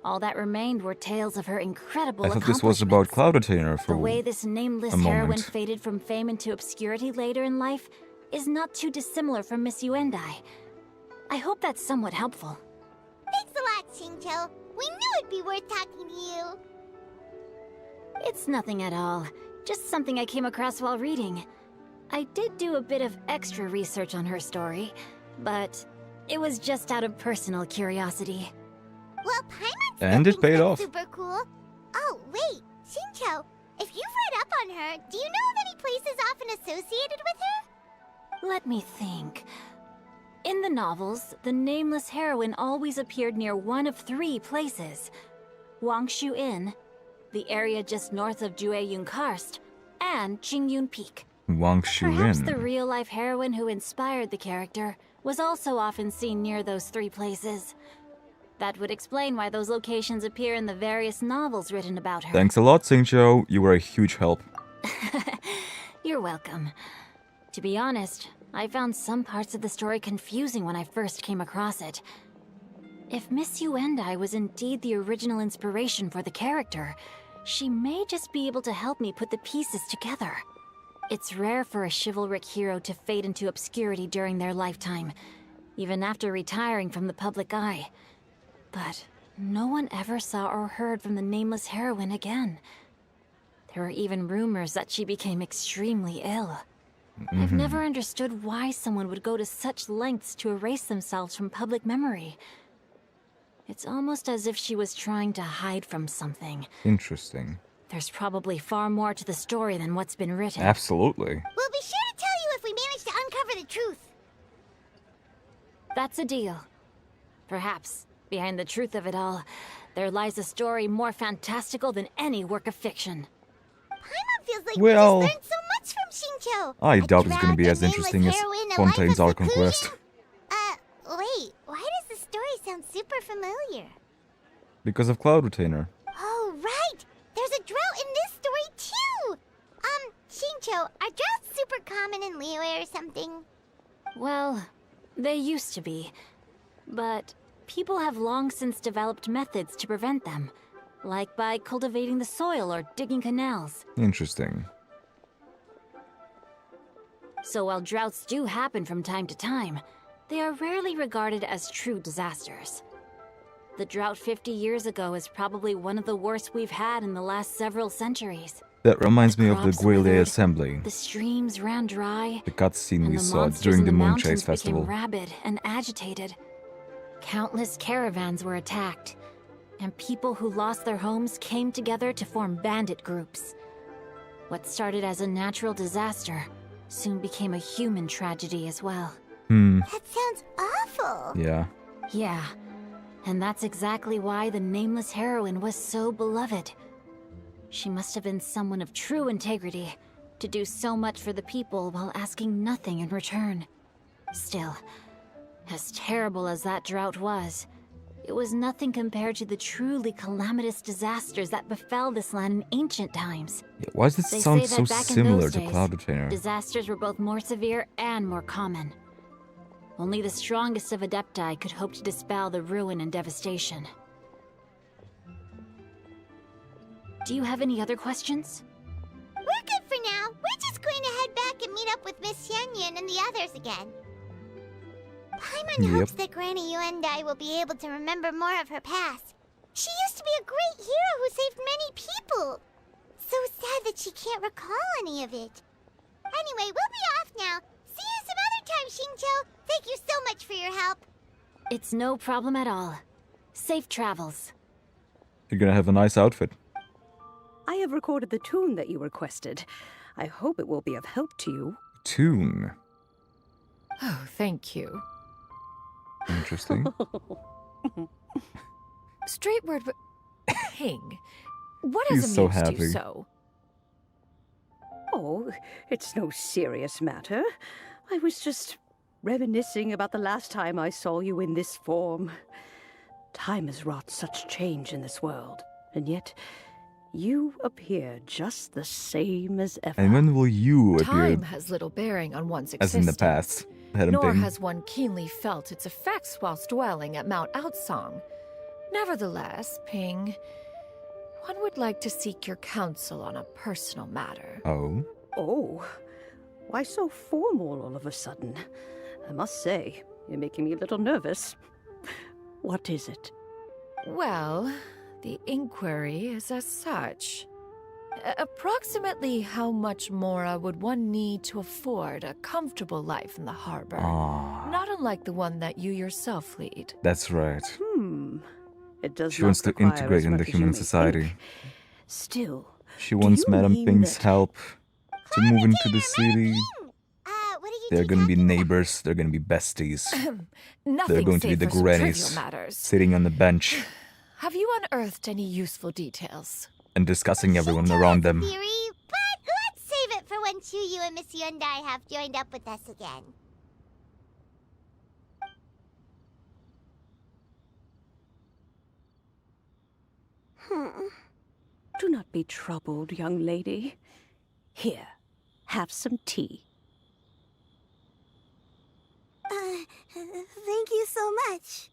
All that remained were tales of her incredible I thought this was about accomplishments. Cloud Retainer for The way this nameless a heroine moment. faded from fame into obscurity later in life is not too dissimilar from Miss Yuendai. I hope that's somewhat helpful. Thanks a lot, Xingqiu. We knew it'd be worth talking to you. It's nothing at all. Just something I came across while reading. I did do a bit of extra research on her story, but it was just out of personal curiosity. Well, Paimon And it paid off. super cool. Oh, wait, Xingqiu, if you've read up on her, do you know of any places often associated with her? Let me think. In the novels, the nameless heroine always appeared near one of 3 places. Wangshu Inn, the area just north of Jueyun Karst, and Qingyun Peak. Wang Perhaps the Shuin. real-life heroine who inspired the character was also often seen near those 3 places. That would explain why those locations appear in the various novels written about her. Thanks a lot, Xingqiu. You were a huge help. You're welcome. To be honest, I found some parts of the story confusing when I first came across it. If Miss Yuendai was indeed the original inspiration for the character, she may just be able to help me put the pieces together. It's rare for a chivalric hero to fade into obscurity during their lifetime, even after retiring from the public eye. But no one ever saw or heard from the nameless heroine again. There were even rumors that she became extremely ill. I've never understood why someone would go to such lengths to erase themselves from public memory. It's almost as if she was trying to hide from something. Interesting. There's probably far more to the story than what's been written. Absolutely. We'll be sure to tell you if we manage to uncover the truth. That's a deal. Perhaps, behind the truth of it all, there lies a story more fantastical than any work of fiction. Paimon feels like Well, we just learned so much from Xingqiu. I A doubt it's gonna drought, be a as nameless interesting as heroine, a Fontaine's life of Ark Conquest. seclusion. Wait, why does the story sound super familiar? Because of Cloud Retainer. Oh, right! There's a drought in this story, too! Xingqiu, are droughts super common in Liyue or something? Well, they used to be. But people have long since developed methods to prevent them, like by cultivating the soil or digging canals. Interesting. So while droughts do happen from time to time, they are rarely regarded as true disasters. The drought 50 years ago is probably one of the worst we've had in the last several centuries. That reminds me of the crops Guilde withered, Assembly. The streams ran dry, The cutscene and we the saw monsters during in the the Moonchase mountains Festival. became rabid and agitated. Countless caravans were attacked, and people who lost their homes came together to form bandit groups. What started as a natural disaster soon became a human tragedy as well. That sounds awful. Yeah. Yeah, and that's exactly why the nameless heroine was so beloved. She must have been someone of true integrity, to do so much for the people while asking nothing in return. Still, as terrible as that drought was, it was nothing compared to the truly calamitous disasters that befell this land in ancient times. Yeah, why does this They sound say so that back in similar those to days, Cloud Retainer? disasters were both more severe and more common. Only the strongest of Adepti could hope to dispel the ruin and devastation. Do you have any other questions? We're good for now. We're just going to head back and meet up with Miss Xianyun and the others again. Paimon Yep. hopes that Granny Yuendai will be able to remember more of her past. She used to be a great hero who saved many people. So sad that she can't recall any of it. Anyway, we'll be off now. See you some other time, Xingqiu. Thank you so much for your help. It's no problem at all. Safe travels. You're gonna have a nice outfit. I have recorded the tune that you requested. I hope it will be of help to you. Tune. Oh, thank you. Interesting. Straight word, Ping. What He's has so amused happy. you so? Oh, it's no serious matter. I was just reminiscing about the last time I saw you in this form. Time has wrought such change in this world, and yet you appear just the same as ever. And when will you appear Time has little bearing on one's as existence. in the past? Hadn't Nor been. has one keenly felt its effects whilst dwelling at Mount Outsong. Nevertheless, Ping, one would like to seek your counsel on a personal matter. Oh. Oh, why so formal all of a sudden? I must say, you're making me a little nervous. What is it? Well, the inquiry is as such. Approximately how much more would one need to afford a comfortable life in the harbor? Ah, Not unlike the one that you yourself lead. that's right. It does She not wants to require integrate as into much as you human may society. think. Still, She do wants you Madame mean Ping's that- help to move into the city. What are you They're two gonna be talking about? neighbors. They're gonna be besties. Nothing They're going to be save the for some grannies trivial matters. sitting on the bench Have you unearthed any useful details? and discussing everyone Shinto around has a them. theory, but let's save it for when Chuyu and Miss Hyundai have joined up with us again. Do not be troubled, young lady. Here, have some tea. Thank you so much.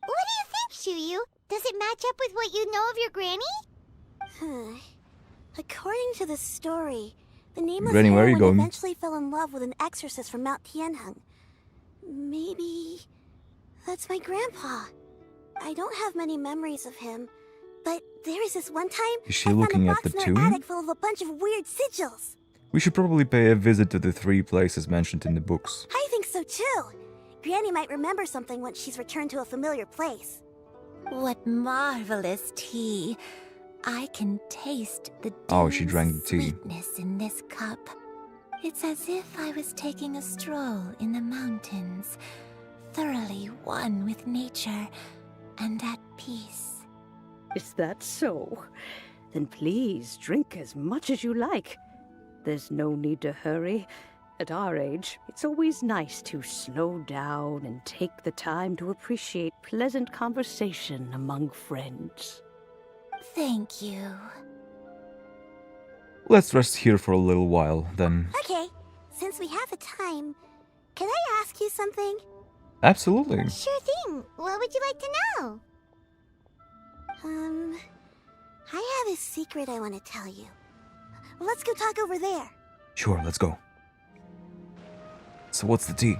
What do you think, Chuyu? Does it match up with what you know of your granny? According to the story, the nameless Granny, where are you heroine going? eventually fell in love with an exorcist from Mount Tianheng. Maybe that's my grandpa. I don't have many memories of him, but there was this one time Is she I found looking a at box the in our tomb? attic full of a bunch of weird sigils. We should probably pay a visit to the 3 places mentioned in the books. I think so too. Granny might remember something once she's returned to a familiar place. What marvelous tea. I can taste the Oh, she dense drank the tea. sweetness in this cup. It's as if I was taking a stroll in the mountains, thoroughly one with nature and at peace. Is that so? Then please drink as much as you like. There's no need to hurry. At our age, it's always nice to slow down and take the time to appreciate pleasant conversation among friends. Thank you. Let's rest here for a little while, then. Okay, since we have the time, can I ask you something? Absolutely. Sure thing. What would you like to know? I have a secret I want to tell you. Let's go talk over there. Sure, let's go. So what's the tea?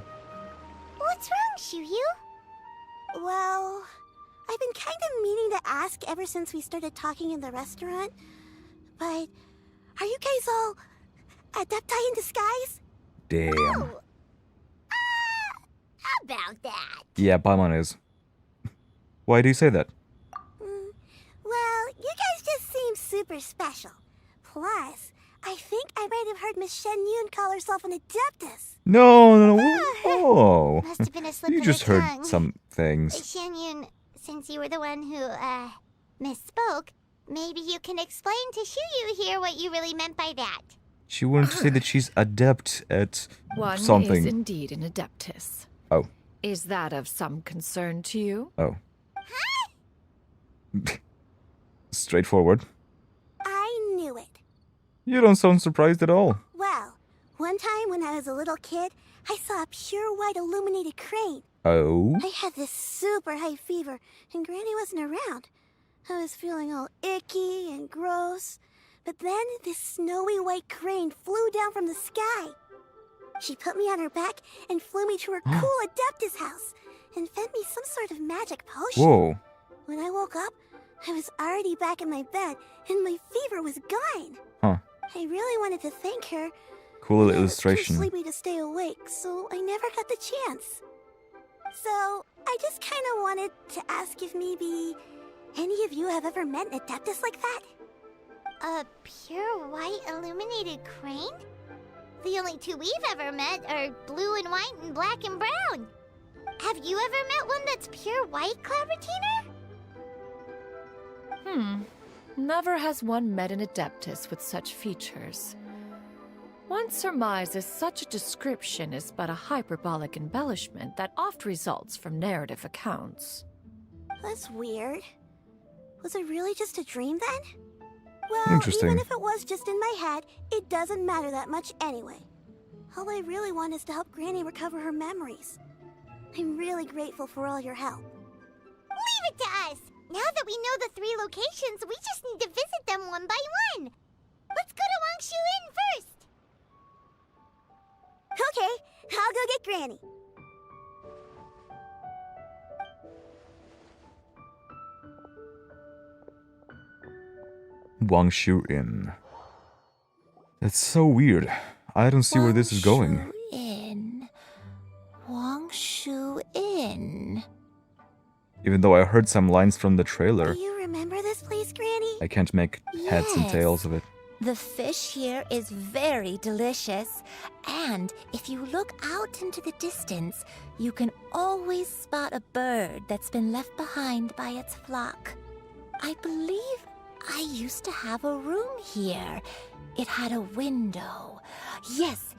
What's wrong, Shiryu? Well, I've been kind of meaning to ask ever since we started talking in the restaurant. But are you guys all adepti in disguise? Damn. Oh. How about that? Yeah, Paimon is. Why do you say that? Well, you guys just seem super special. Plus, I think I might have heard Miss Xianyun call herself an adeptus. No. Oh. Must have been a slip You of just her heard tongue. some things. Xianyun, since you were the one who, misspoke, maybe you can explain to Shiryu here what you really meant by that. She wanted to say that she's adept at One something. is indeed an adeptus. Oh. Is that of some concern to you? Oh. Straightforward. I knew it. You don't sound surprised at all. Well, one time when I was a little kid, I saw a pure white illuminated crane. Oh? I had this super high fever, and Granny wasn't around. I was feeling all icky and gross. But then this snowy white crane flew down from the sky. She put me on her back and flew me to her cool adeptus house and fed me some sort of magic potion. Whoa. When I woke up, I was already back in my bed and my fever was gone. Huh. I really wanted to thank her. Cool but I was too illustration. sleepy to stay awake, so I never got the chance. So, I just kind of wanted to ask if maybe any of you have ever met an adeptus like that? A pure white illuminated crane? The only two we've ever met are blue and white and black and brown. Have you ever met one that's pure white, Cloud Retainer? Never has one met an Adeptus with such features. One surmises such a description is but a hyperbolic embellishment that oft results from narrative accounts. That's weird. Was it really just a dream then? Well, Interesting. even if it was just in my head, it doesn't matter that much anyway. All I really want is to help Granny recover her memories. I'm really grateful for all your help. Leave it to us! Now that we know the 3 locations, we just need to visit them one by one. Let's go to Wangshu Inn first. Okay, I'll go get Granny. Wangshu Inn. That's so weird. I don't see where this is going. Wangshu Inn. Even though I heard some lines from the trailer, Do you remember this place, Granny? I can't make heads and Yes. tails of it. The fish here is very delicious, and if you look out into the distance, you can always spot a bird that's been left behind by its flock. I believe I used to have a room here. It had a window. Yes,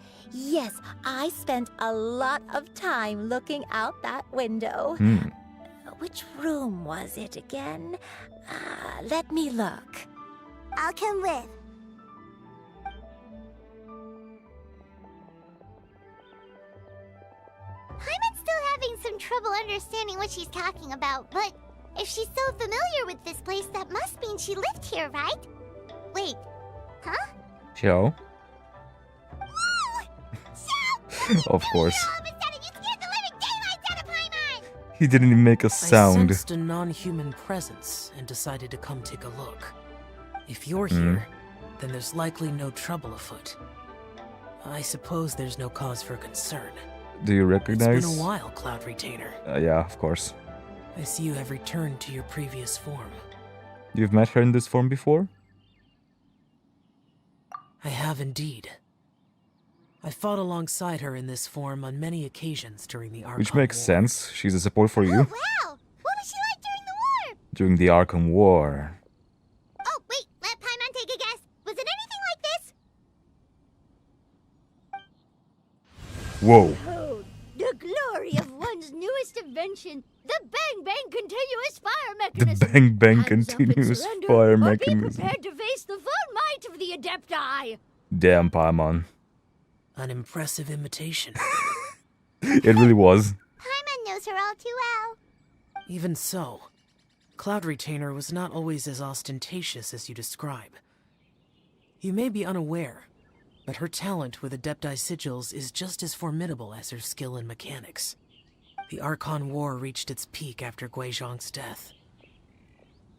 I spent a lot of time looking out that window. Which room was it again? Let me look. I'll come with. Paimon's still having some trouble understanding what she's talking about, but if she's so familiar with this place, that must mean she lived here, right? Wait, huh? Xiao? Of course. He didn't even make a I sound. sensed a non-human presence and decided to come take a look. If you're here, then there's likely no trouble afoot. I suppose there's no cause for concern. Do you It's recognize? been a while, Cloud Retainer. Yeah, of course. I see you have returned to your previous form. You've met her in this form before? I have indeed. I fought alongside her in this form on many occasions during the Archon Which makes War. sense. She's a support for you. Wow! What was she like during the war? During the Arkham War. Oh, wait, let Paimon take a guess. Was it anything like this? Whoa. Oh, the glory of one's newest invention, the Bang Bang Continuous Fire The Mechanism. Bang Bang Hands up and Continuous surrender, Fire or Mechanism. Be prepared to face the full might of the Adepti. Damn, Paimon. An impressive imitation. It really was. Paimon knows her all too well. Even so, Cloud Retainer was not always as ostentatious as you describe. You may be unaware, but her talent with Adepti sigils is just as formidable as her skill in mechanics. The Archon War reached its peak after Guizhong's death.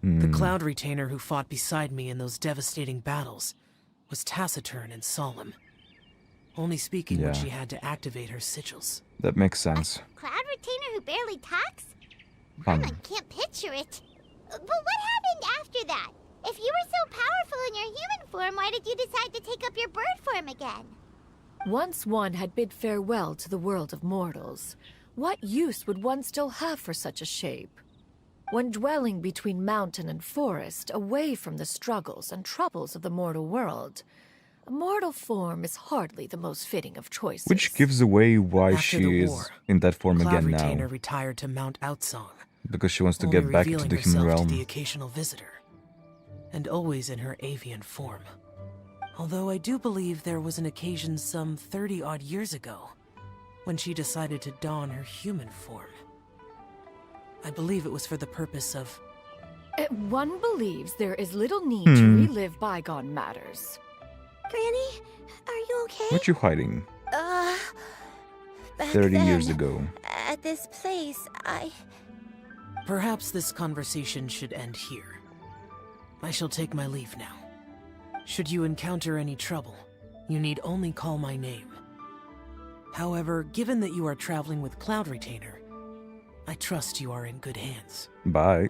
The Cloud Retainer who fought beside me in those devastating battles was taciturn and solemn, only speaking when Yeah. she had to activate her sigils. That makes sense. Cloud Retainer who barely talks? Paimon. Paimon can't picture it. But what happened after that? If you were so powerful in your human form, why did you decide to take up your bird form again? Once one had bid farewell to the world of mortals, what use would one still have for such a shape? When dwelling between mountain and forest, away from the struggles and troubles of the mortal world, a mortal form is hardly the most fitting of choices. Which gives away why After she the is war, in that form Cloud again Retainer now. retired to Mount Outsong, Because she wants to only get back into revealing the human herself to the realm. occasional visitor, and always in her avian form. Although I do believe there was an occasion some 30-odd years ago when she decided to don her human form. I believe it was for the purpose of... One believes there is little need to relive bygone matters. Granny, are you okay? What you hiding? Back 30 years then, ago. At this place, Perhaps this conversation should end here. I shall take my leave now. Should you encounter any trouble, you need only call my name. However, given that you are traveling with Cloud Retainer, I trust you are in good hands. Bye.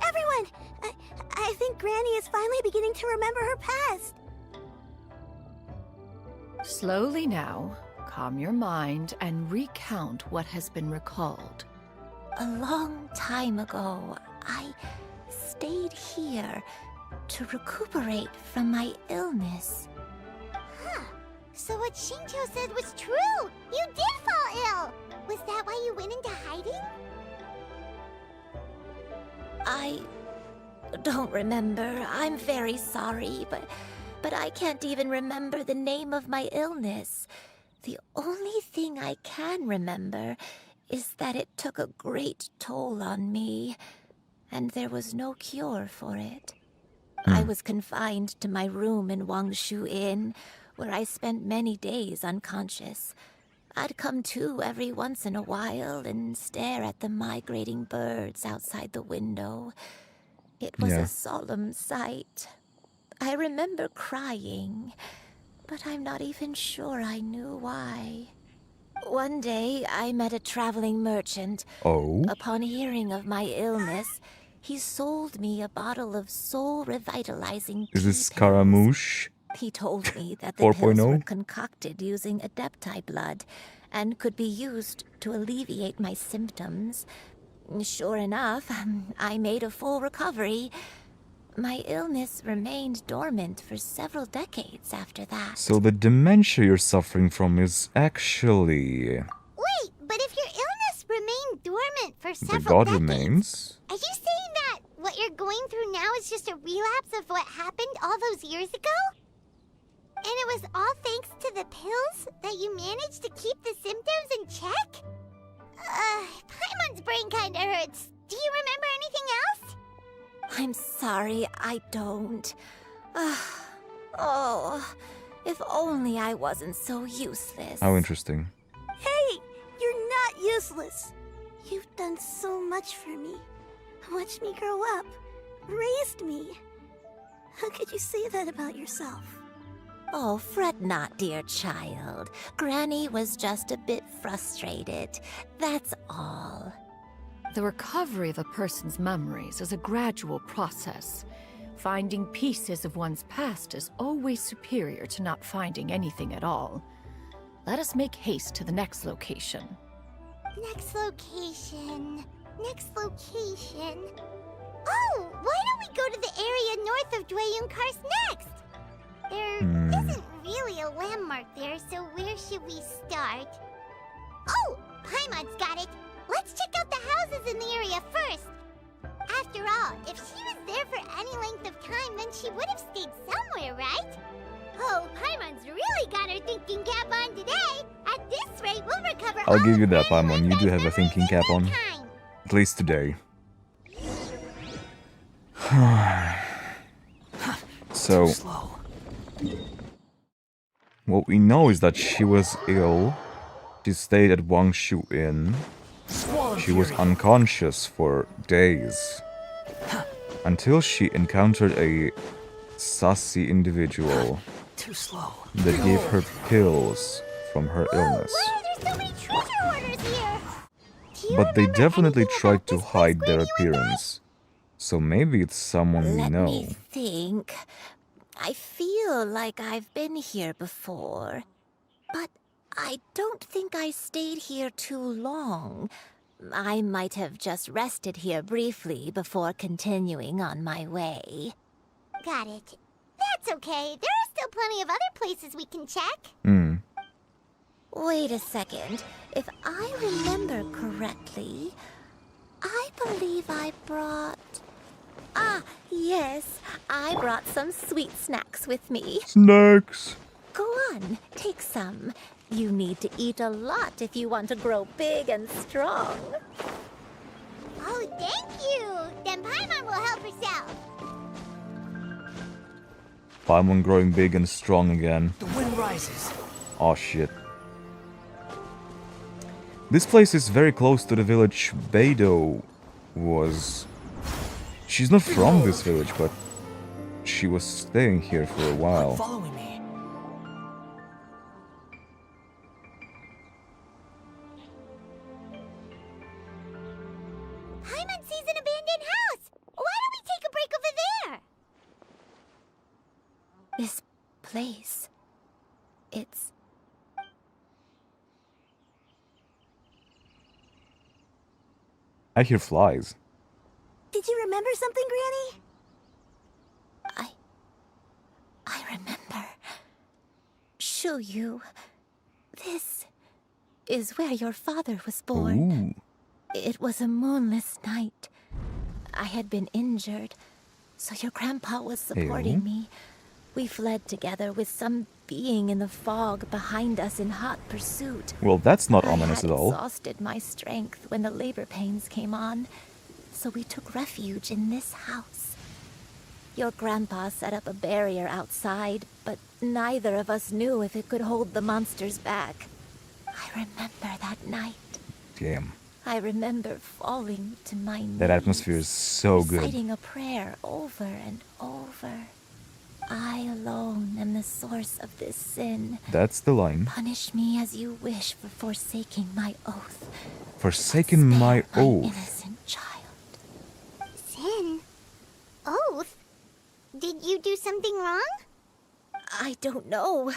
Everyone! I think Granny is finally beginning to remember her past. Slowly now, calm your mind and recount what has been recalled. A long time ago, I stayed here to recuperate from my illness. Huh. So what Shinjo said was true! You did fall ill! Was that why you went into hiding? I don't remember. I'm very sorry, but I can't even remember the name of my illness. The only thing I can remember is that it took a great toll on me, and there was no cure for it. I was confined to my room in Wangshu Inn, where I spent many days unconscious. I'd come to every once in a while and stare at the migrating birds outside the window. It was a solemn sight. I remember crying, but I'm not even sure I knew why. One day, I met a traveling merchant. Oh? Upon hearing of my illness, he sold me a bottle of soul-revitalizing Is this Scaramouche? He told me that the pills 4.0? were concocted using adepti blood and could be used to alleviate my symptoms. Sure enough, I made a full recovery. My illness remained dormant for several decades after that. So the dementia you're suffering from is actually... Wait, but if your illness remained dormant for The several god decades, remains? are you saying that what you're going through now is just a relapse of what happened all those years ago? And it was all thanks to the pills that you managed to keep the symptoms in check? Paimon's brain kinda hurts. Do you remember anything else? I'm sorry, I don't. Oh, if only I wasn't so useless. How interesting. Hey, you're not useless. You've done so much for me. Watched me grow up. Raised me. How could you say that about yourself? Oh, fret not, dear child. Granny was just a bit frustrated. That's all. The recovery of a person's memories is a gradual process. Finding pieces of one's past is always superior to not finding anything at all. Let us make haste to the next location. Next location. Next location. Oh, why don't we go to the area north of Dwayun Karst next? There isn't really a landmark there, so where should we start? Oh, Paimon's got it. Let's check out the houses in the area first. After all, if she was there for any length of time, then she would have stayed somewhere, right? Oh, Paimon's really got her thinking cap on today. At this rate, we'll recover I'll all give you of that, Granny Paimon. You do Wenbei's have a thinking memories in cap on. no time. At least today. So... what we know is that she was ill. She stayed at Wangshu Inn. She was unconscious for days. Until she encountered a sassy individual that gave her pills from her illness. There's so many treasure hoarders here. Do you But they remember definitely anything tried about to this place, hide their Granny Wenbei? appearance. So maybe it's someone we Let know. me think. I feel like I've been here before. But I don't think I stayed here too long. I might have just rested here briefly before continuing on my way. Got it. That's okay. There are still plenty of other places we can check. Wait a second. If I remember correctly, I believe I brought... Ah, yes. I brought some sweet snacks with me. Snacks! Go on, take some. You need to eat a lot if you want to grow big and strong. Oh, thank you. Then Paimon will help herself. Paimon growing big and strong again. The wind rises. Oh shit. This place is very close to the village Beidou was. She's not from this village, but she was staying here for a while. Following me. Paimon sees an abandoned house. Why don't we take a break over there? This place, it's I hear flies. Did you remember something, Granny? I remember. Xianyun, this is where your father was born. Ooh. It was a moonless night. I had been injured, so your grandpa was supporting me. We fled together with some being in the fog behind us in hot pursuit. Well, that's not ominous at all. I had exhausted my strength when the labor pains came on, so we took refuge in this house. Your grandpa set up a barrier outside, but neither of us knew if it could hold the monsters back. I remember that night. Damn. I remember falling to my knees. That atmosphere is so good. Reciting a prayer over and over. I alone am the source of this sin. That's the line. Punish me as you wish for forsaking my oath. Forsaken my oath. Innocent child. Sin? Oath? Did you do something wrong? I don't know.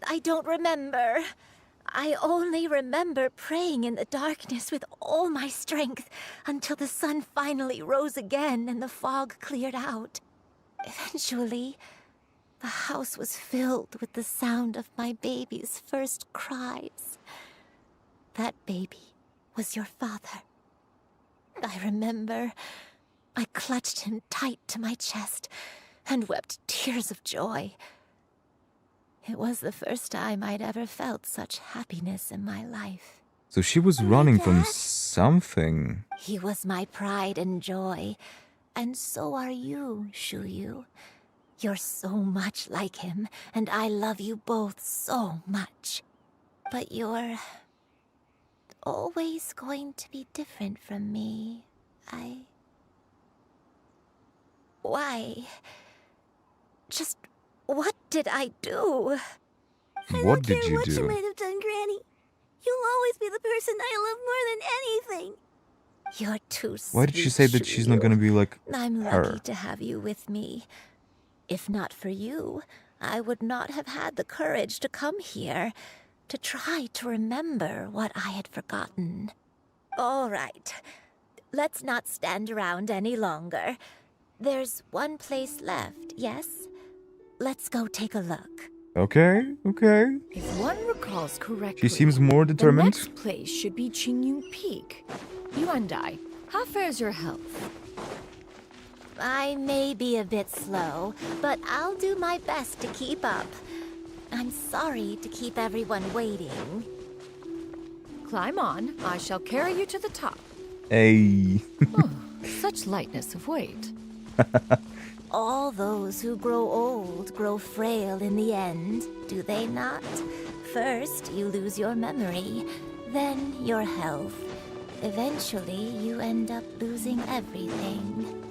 I don't remember. I only remember praying in the darkness with all my strength until the sun finally rose again and the fog cleared out. Eventually, the house was filled with the sound of my baby's first cries. That baby was your father. I remember I clutched him tight to my chest and wept tears of joy. It was the first time I'd ever felt such happiness in my life. So she was running from something. He was my pride and joy, and so are you, Xianyun. You're so much like him, and I love you both so much. But you're always going to be different from me. Why? Just what did I do? What did you What you do? might have done, Granny. You'll always be the person I love more than anything. You're too sweet. Why did she say that she's not gonna be like I'm her? lucky to have you with me. If not for you, I would not have had the courage to come here, to try to remember what I had forgotten. All right, let's not stand around any longer. There's one place left, yes? Let's go take a look. Okay, okay. If one recalls correctly, She seems more determined. The next place should be Xianyun Peak. You and I, how fares your health? I may be a bit slow, but I'll do my best to keep up. I'm sorry to keep everyone waiting. Climb on. I shall carry you to the top. Hey. Oh, such lightness of weight. All those who grow old grow frail in the end, do they not? First, you lose your memory, then your health. Eventually, you end up losing everything.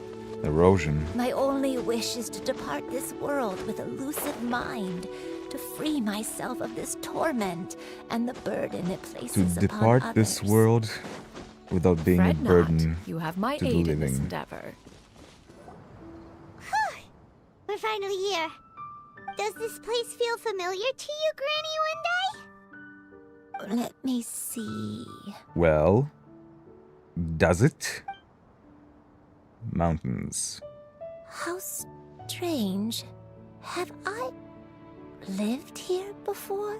Erosion. My only wish is to depart this world with a lucid mind, to free myself of this torment and the burden it places To upon depart others. this world without being Fret a burden not. You have my to the aid in this living. endeavor. We're finally here. Does this place feel familiar to you, Granny, one day? Let me see. Well, does it? Mountains. How strange. Have I lived here before?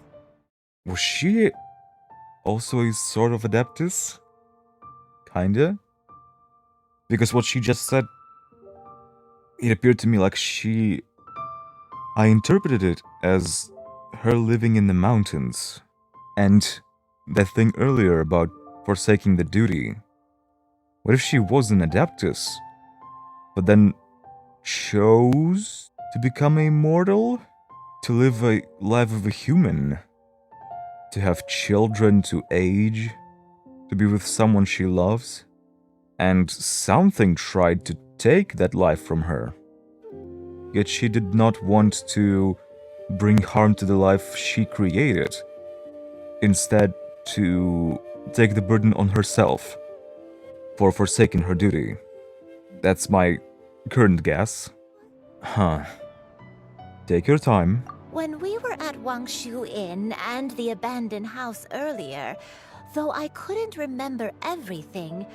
Was she also a sort of adeptus? Kinda? Because what she just said, it appeared to me like I interpreted it as her living in the mountains. And that thing earlier about forsaking the duty. What if she was an adeptus, but then chose to become a mortal? To live a life of a human? To have children, to age? To be with someone she loves? And something tried to take that life from her. Yet she did not want to bring harm to the life she created. Instead, to take the burden on herself for forsaking her duty. That's my current guess. Huh. Take your time. When we were at Wangshu Inn and the abandoned house earlier, though I couldn't remember everything,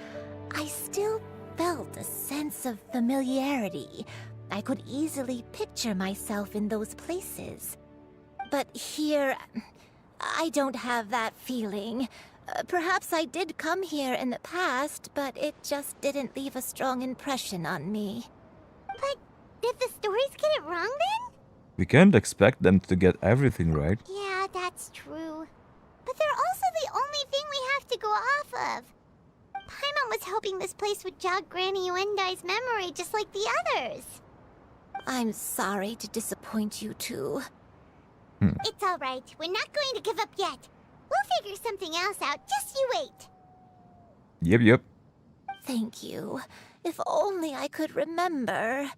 I still felt a sense of familiarity. I could easily picture myself in those places. But here, I don't have that feeling. Perhaps I did come here in the past, but it just didn't leave a strong impression on me. But did the stories get it wrong then? We can't expect them to get everything right. Yeah, that's true. But they're also the only thing we have to go off of. Paimon was hoping this place would jog Granny Yuendai's memory just like the others. I'm sorry to disappoint you too. It's alright. We're not going to give up yet. We'll figure something else out. Just you wait. Yep. Thank you. If only I could remember.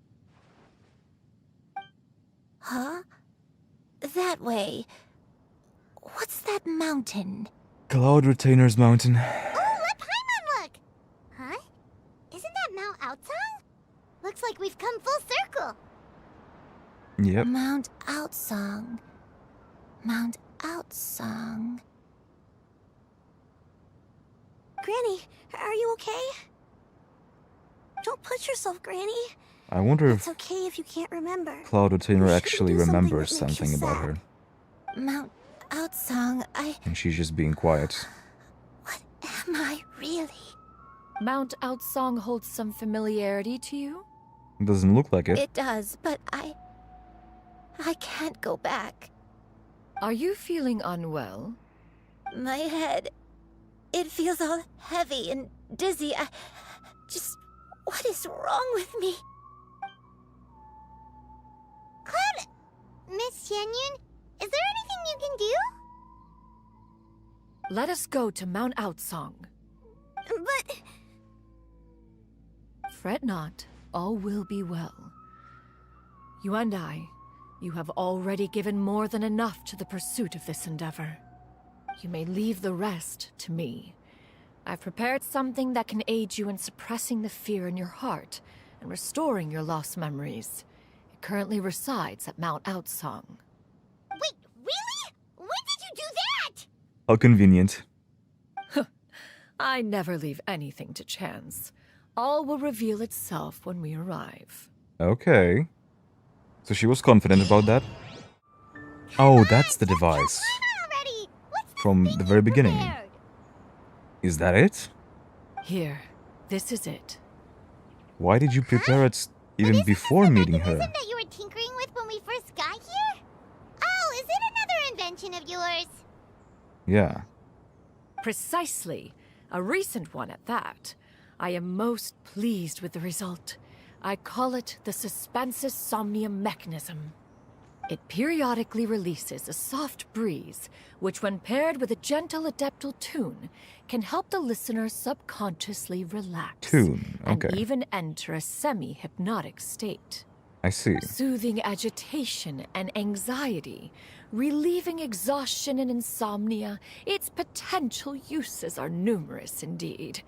Huh? That way. What's that mountain? Cloud Retainer's Mountain. Oh, let Paimon look! Huh? Isn't that Mount Outsong? Looks like we've come full circle. Yep. Mount Outsong. Mount Outsong. Granny, are you okay? Don't push yourself, Granny. I wonder It's if okay if you can't remember. Cloud Retainer We shouldn't actually do something remembers that makes you something about sad. her. Mount Outsong, And she's just being quiet. am I really? Mount Outsong holds some familiarity to you? Doesn't look like it. It does, but I can't go back. Are you feeling unwell? My head, it feels all heavy and dizzy. What is wrong with me? Cloud... Miss Xianyun, is there anything you can do? Let us go to Mount Outsong. But... Fret not, all will be well. You and I, you have already given more than enough to the pursuit of this endeavor. You may leave the rest to me. I've prepared something that can aid you in suppressing the fear in your heart and restoring your lost memories. It currently resides at Mount Outsong. Wait, really? When did you do that? How convenient. I never leave anything to chance. All will reveal itself when we arrive. Okay. So she was confident about that? Oh, that's the device. Already. What's From the very beginning. prepared? Is that it? Here, this is it. Why did you prepare it even before meeting her? Mechanism that you were tinkering with when we first got here? Oh, is it another invention of yours? Yeah. Precisely. A recent one at that. I am most pleased with the result. I call it the Suspensus Somnium mechanism. It periodically releases a soft breeze, which when paired with a gentle adeptal tune, can help the listener subconsciously relax. Tune, okay. And even enter a semi-hypnotic state. I see. Soothing agitation and anxiety, relieving exhaustion and insomnia, its potential uses are numerous indeed.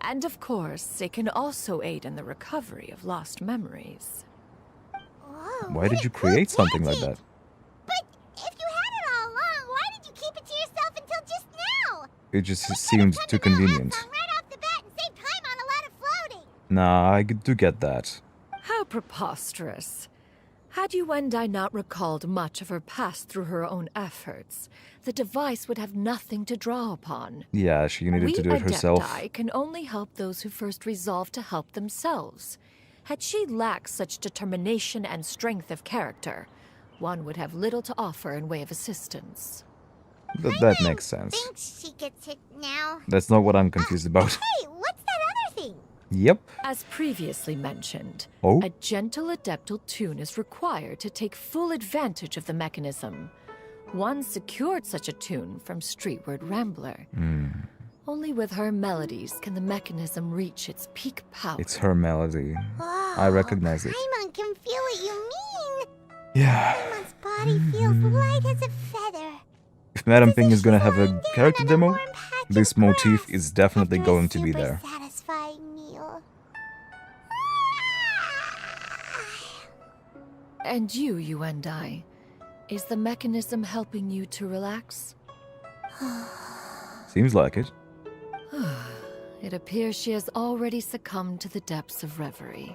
And of course, it can also aid in the recovery of lost memories. Whoa, Why did you create something like that? But if you had it all along, why did you keep it to yourself until just now? It just seemed too convenient. Right off the bat and save time on a lot of floating. Nah, I do get that. How preposterous. Had Yuendai not recalled much of her past through her own efforts, the device would have nothing to draw upon. Yeah, she needed to do it herself. We Adepti can only help those who first resolve to help themselves. Had she lacked such determination and strength of character, one would have little to offer in way of assistance. That makes sense. Thinks she gets it now. That's not what I'm confused about. Hey, what's that other thing? Yep. As previously mentioned, Oh? a gentle adeptal tune is required to take full advantage of the mechanism. One secured such a tune from Streetward Rambler. Only with her melodies can the mechanism reach its peak power. It's her melody. Whoa, I recognize it. Paimon can feel what you mean. Yeah. Paimon's body feels light as a feather. If Madame Ping is gonna have a character demo, this motif is definitely going to be there. Satisfying meal. And you, Yuendai, is the mechanism helping you to relax? Seems like it. It appears she has already succumbed to the depths of reverie.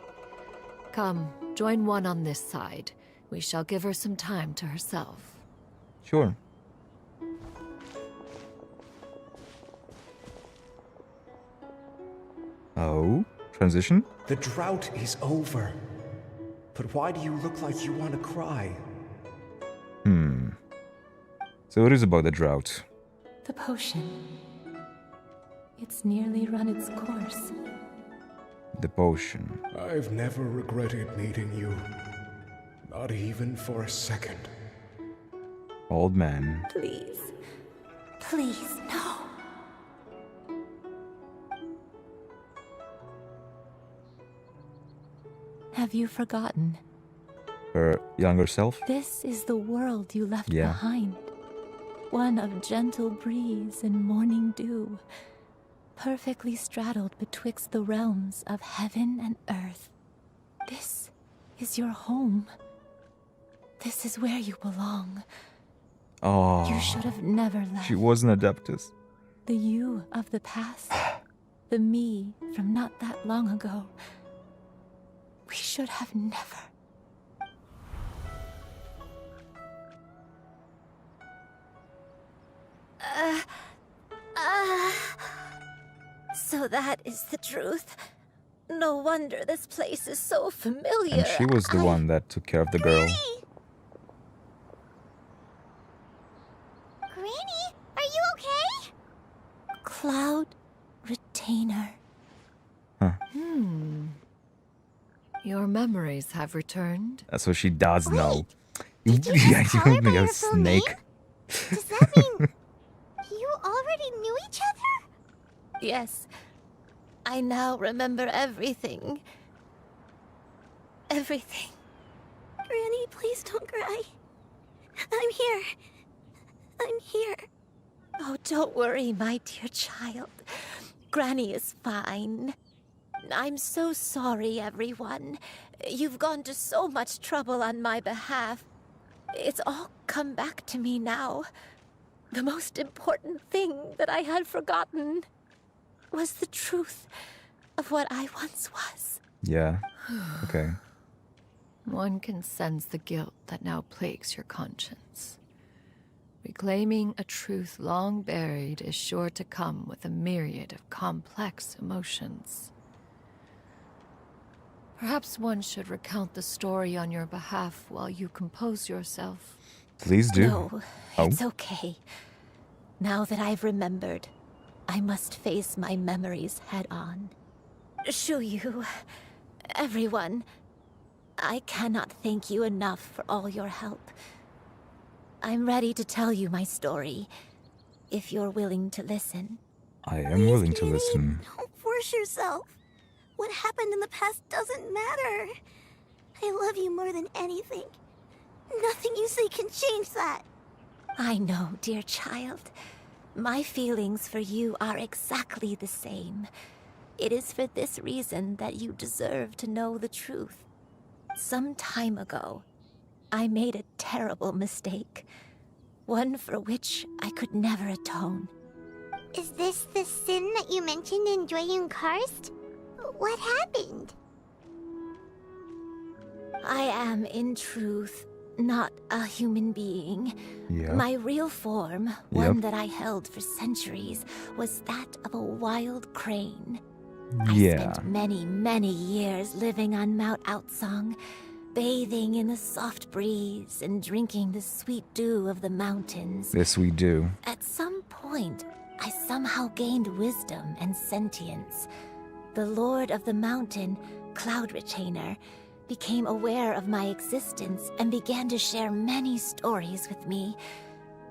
Come, join one on this side. We shall give her some time to herself. Sure. Oh, transition? The drought is over. But why do you look like you want to cry? So it is about the drought. The potion. It's nearly run its course. The potion. I've never regretted meeting you. Not even for a second. Old man. Please. Please, no. Have you forgotten? Her younger self? This is the world you left Yeah. behind. One of gentle breeze and morning dew, perfectly straddled betwixt the realms of heaven and earth. This is your home. This is where you belong. Oh. You should have never left. She was an Adeptus. The you of the past, the me from not that long ago. We should have never. So that is the truth. No wonder this place is so familiar. And she was the one that took care of the girl. Granny, are you okay? Cloud Retainer. Your memories have returned. That's what she does know. Did you just call her by her a full snake. name? Does that mean you already knew each other? Yes. I now remember everything. Everything. Granny, please don't cry. I'm here. I'm here. Oh, don't worry, my dear child. Granny is fine. I'm so sorry, everyone. You've gone to so much trouble on my behalf. It's all come back to me now. The most important thing that I had forgotten was the truth of what I once was. Yeah. Okay. One can sense the guilt that now plagues your conscience. Reclaiming a truth long buried is sure to come with a myriad of complex emotions. Perhaps one should recount the story on your behalf while you compose yourself. Please do. No, it's okay. Now that I've remembered, I must face my memories head on. Shuyu, everyone, I cannot thank you enough for all your help. I'm ready to tell you my story, if you're willing to listen. I am willing to listen. Don't force yourself. What happened in the past doesn't matter. I love you more than anything. Nothing you say can change that. I know, dear child. My feelings for you are exactly the same. It is for this reason that you deserve to know the truth. Some time ago, I made a terrible mistake. One for which I could never atone. Is this the sin that you mentioned in Xianyun Karst? What happened? I am, in truth, not a human being. Yeah. My real form, one that I held for centuries, was that of a wild crane. I spent many, many years living on Mount Outsong, bathing in the soft breeze and drinking the sweet dew of the mountains. Yes, we do. At some point, I somehow gained wisdom and sentience. The Lord of the Mountain, Cloud Retainer, became aware of my existence and began to share many stories with me.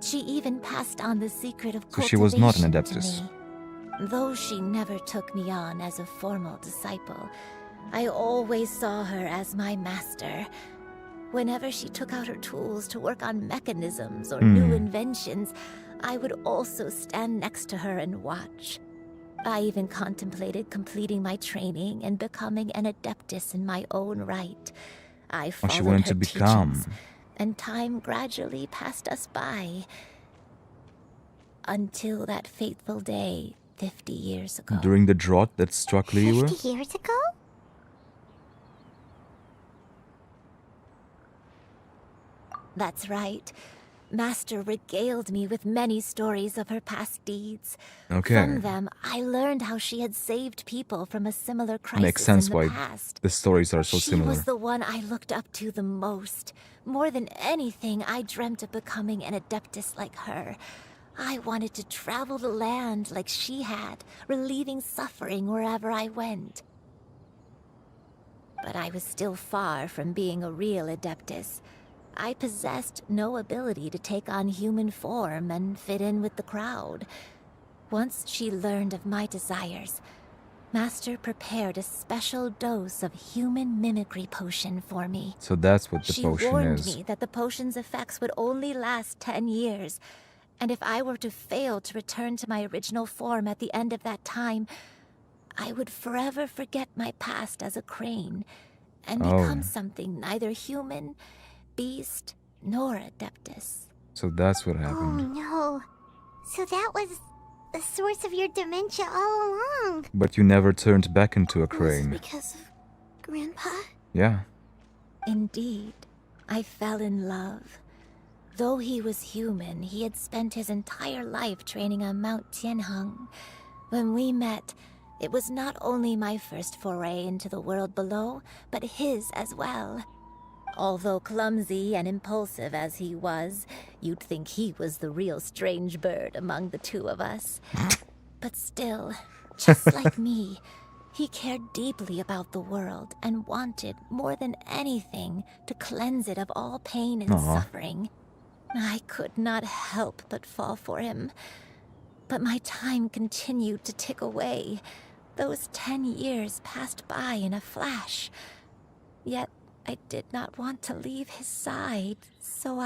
She even passed on the secret of So cultivation she was not an to Adeptus. me. Though she never took me on as a formal disciple, I always saw her as my master. Whenever she took out her tools to work on mechanisms or new inventions, I would also stand next to her and watch. I even contemplated completing my training and becoming an Adeptus in my own right. I followed she wanted her to become. teachings, and time gradually passed us by. Until that fateful day, 50 years ago. During the drought that struck Liyue? 50 years ago? That's right. Master regaled me with many stories of her past deeds. Okay. From them, I learned how she had saved people from a similar crisis Makes sense in the why past. the stories are so She similar. was the one I looked up to the most. More than anything, I dreamt of becoming an adeptus like her. I wanted to travel the land like she had, relieving suffering wherever I went. But I was still far from being a real adeptus. I possessed no ability to take on human form and fit in with the crowd. Once she learned of my desires, Master prepared a special dose of human mimicry potion for me. So that's what the She potion warned is. me that the potion's effects would only last 10 years, and if I were to fail to return to my original form at the end of that time, I would forever forget my past as a crane and become something neither human, beast, nor adeptus. So that's what Oh happened. no. So that was the source of your dementia all along. But you never turned back into a Was it crane. because of Grandpa? Yeah. Indeed, I fell in love. Though he was human, he had spent his entire life training on Mount Tianheng. When we met, it was not only my first foray into the world below, but his as well. Although clumsy and impulsive as he was, you'd think he was the real strange bird among the two of us. But still, just like me, he cared deeply about the world and wanted, more than anything, to cleanse it of all pain and suffering. I could not help but fall for him. But my time continued to tick away. Those 10 years passed by in a flash. Yet I did not want to leave his side, so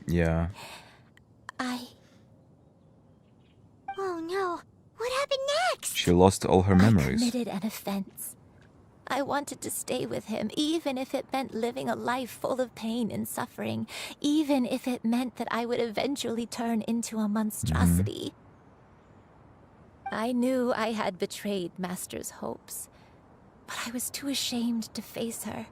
Yeah. Oh no. What happened next? She lost all her I memories. committed an offense. I wanted to stay with him, even if it meant living a life full of pain and suffering, even if it meant that I would eventually turn into a monstrosity. I knew I had betrayed Master's hopes, but I was too ashamed to face her.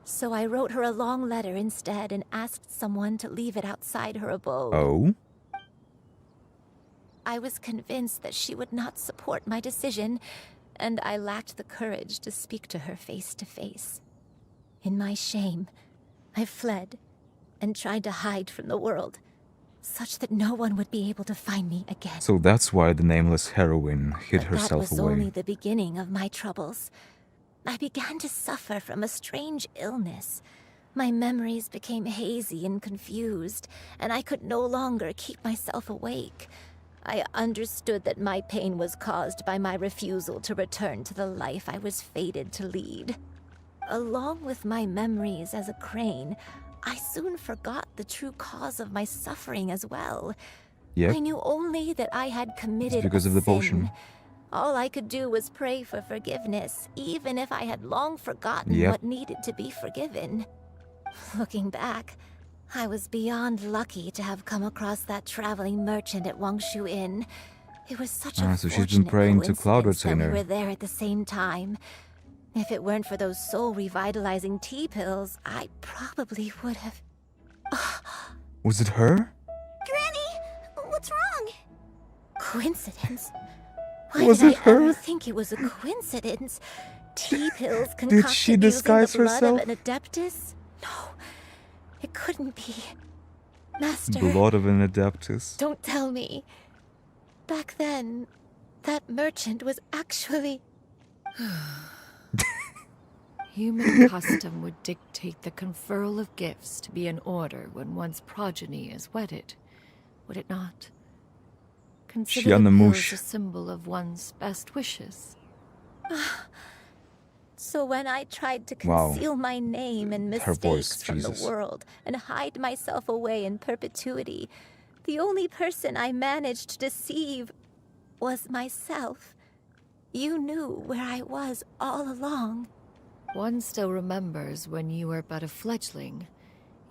So I wrote her a long letter instead and asked someone to leave it outside her abode. Oh? I was convinced that she would not support my decision, and I lacked the courage to speak to her face to face. In my shame, I fled and tried to hide from the world, such that no one would be able to find me again. So that's why the nameless heroine hid But herself that was away. only the beginning of my troubles. I began to suffer from a strange illness. My memories became hazy and confused, and I could no longer keep myself awake. I understood that my pain was caused by my refusal to return to the life I was fated to lead. Along with my memories as a crane, I soon forgot the true cause of my suffering as well. Yep. I knew only that I had committed because a of the sin. potion. All I could do was pray for forgiveness, even if I had long forgotten Yep. what needed to be forgiven. Looking back, I was beyond lucky to have come across that traveling merchant at Wangshu Inn. It was such a So she's been fortunate praying to Cloud coincidence that we Retainer. were there at the same time. If it weren't for those soul-revitalizing tea pills, I probably would have... Was it her? Granny, what's wrong? Coincidence? Why Was did it I ever her? think it was a coincidence? Tea pills Did concocted she using disguise the blood herself? of an adeptus? No, it couldn't be. Master, Blood of an Adeptus. don't tell me. Back then, that merchant was actually... Human custom would dictate the conferral of gifts to be in order when one's progeny is wedded, would it not? Consider the Xianyun. pills a symbol of one's best wishes. So when I tried to Wow. conceal my name and Her mistakes voice, from Jesus. the world and hide myself away in perpetuity, the only person I managed to deceive was myself. You knew where I was all along. One still remembers when you were but a fledgling.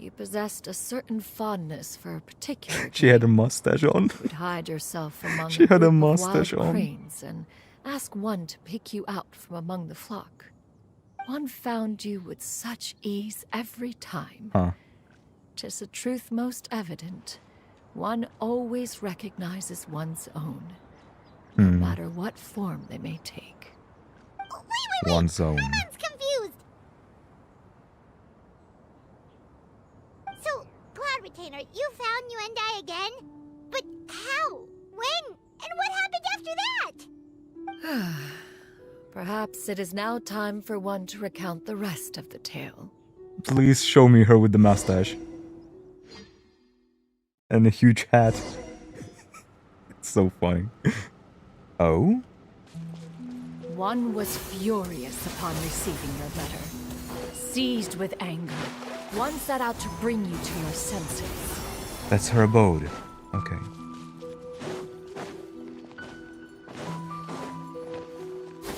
You possessed a certain fondness for a particular She had a mustache on. You would hide yourself among She a had a group mustache of wild on. cranes and ask one to pick you out from among the flock. One found you with such ease every time. Huh. 'Tis a truth most evident. One always recognizes one's own, no matter what form they may take. Wait! One's own. Everyone's confused! So, Cloud Retainer, you found Yuendai again? But how? When? And what happened after that? Perhaps it is now time for one to recount the rest of the tale. Please show me her with the mustache. And a huge hat. It's so funny. Oh? One was furious upon receiving your letter. Seized with anger, one set out to bring you to your senses. That's her abode. Okay.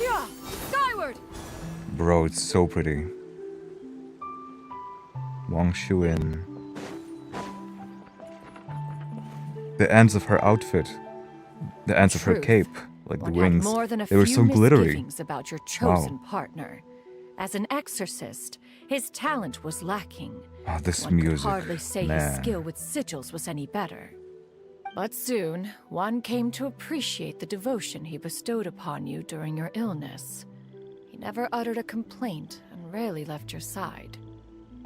Yeah, skyward! Bro, it's so pretty. Wang Shuin. The ends of her outfit. The ends of her Truth. cape. Like One the had wings. more than a They were few so glittery. misgivings about your chosen Wow. partner. As an exorcist, his talent was lacking. Oh, this One music. could hardly say man. his skill with sigils was any better. But soon, one came to appreciate the devotion he bestowed upon you during your illness. He never uttered a complaint and rarely left your side.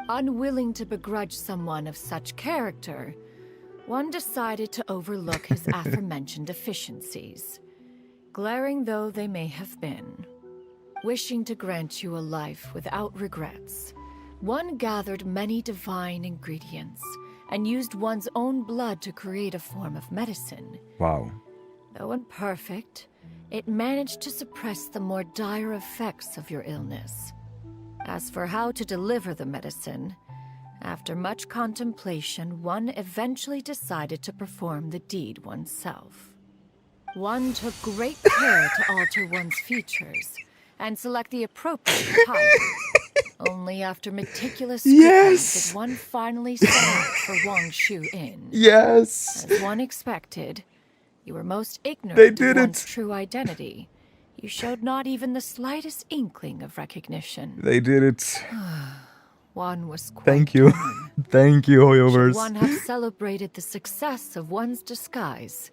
Unwilling to begrudge someone of such character, one decided to overlook his aforementioned deficiencies, glaring though they may have been. Wishing to grant you a life without regrets, one gathered many divine ingredients and used one's own blood to create a form of medicine. Wow. Though imperfect, it managed to suppress the more dire effects of your illness. As for how to deliver the medicine, after much contemplation, one eventually decided to perform the deed oneself. One took great care to alter one's features and select the appropriate type. Only after meticulous scrutiny Yes! did one finally set out for Wang Shu Inn. Yes! As one expected, you were most They ignorant did of one's it. true identity. You showed not even the slightest inkling of recognition. They did it. One was quite Thank you. torn. Thank you, Should Hoyoverse. one have celebrated the success of one's disguise,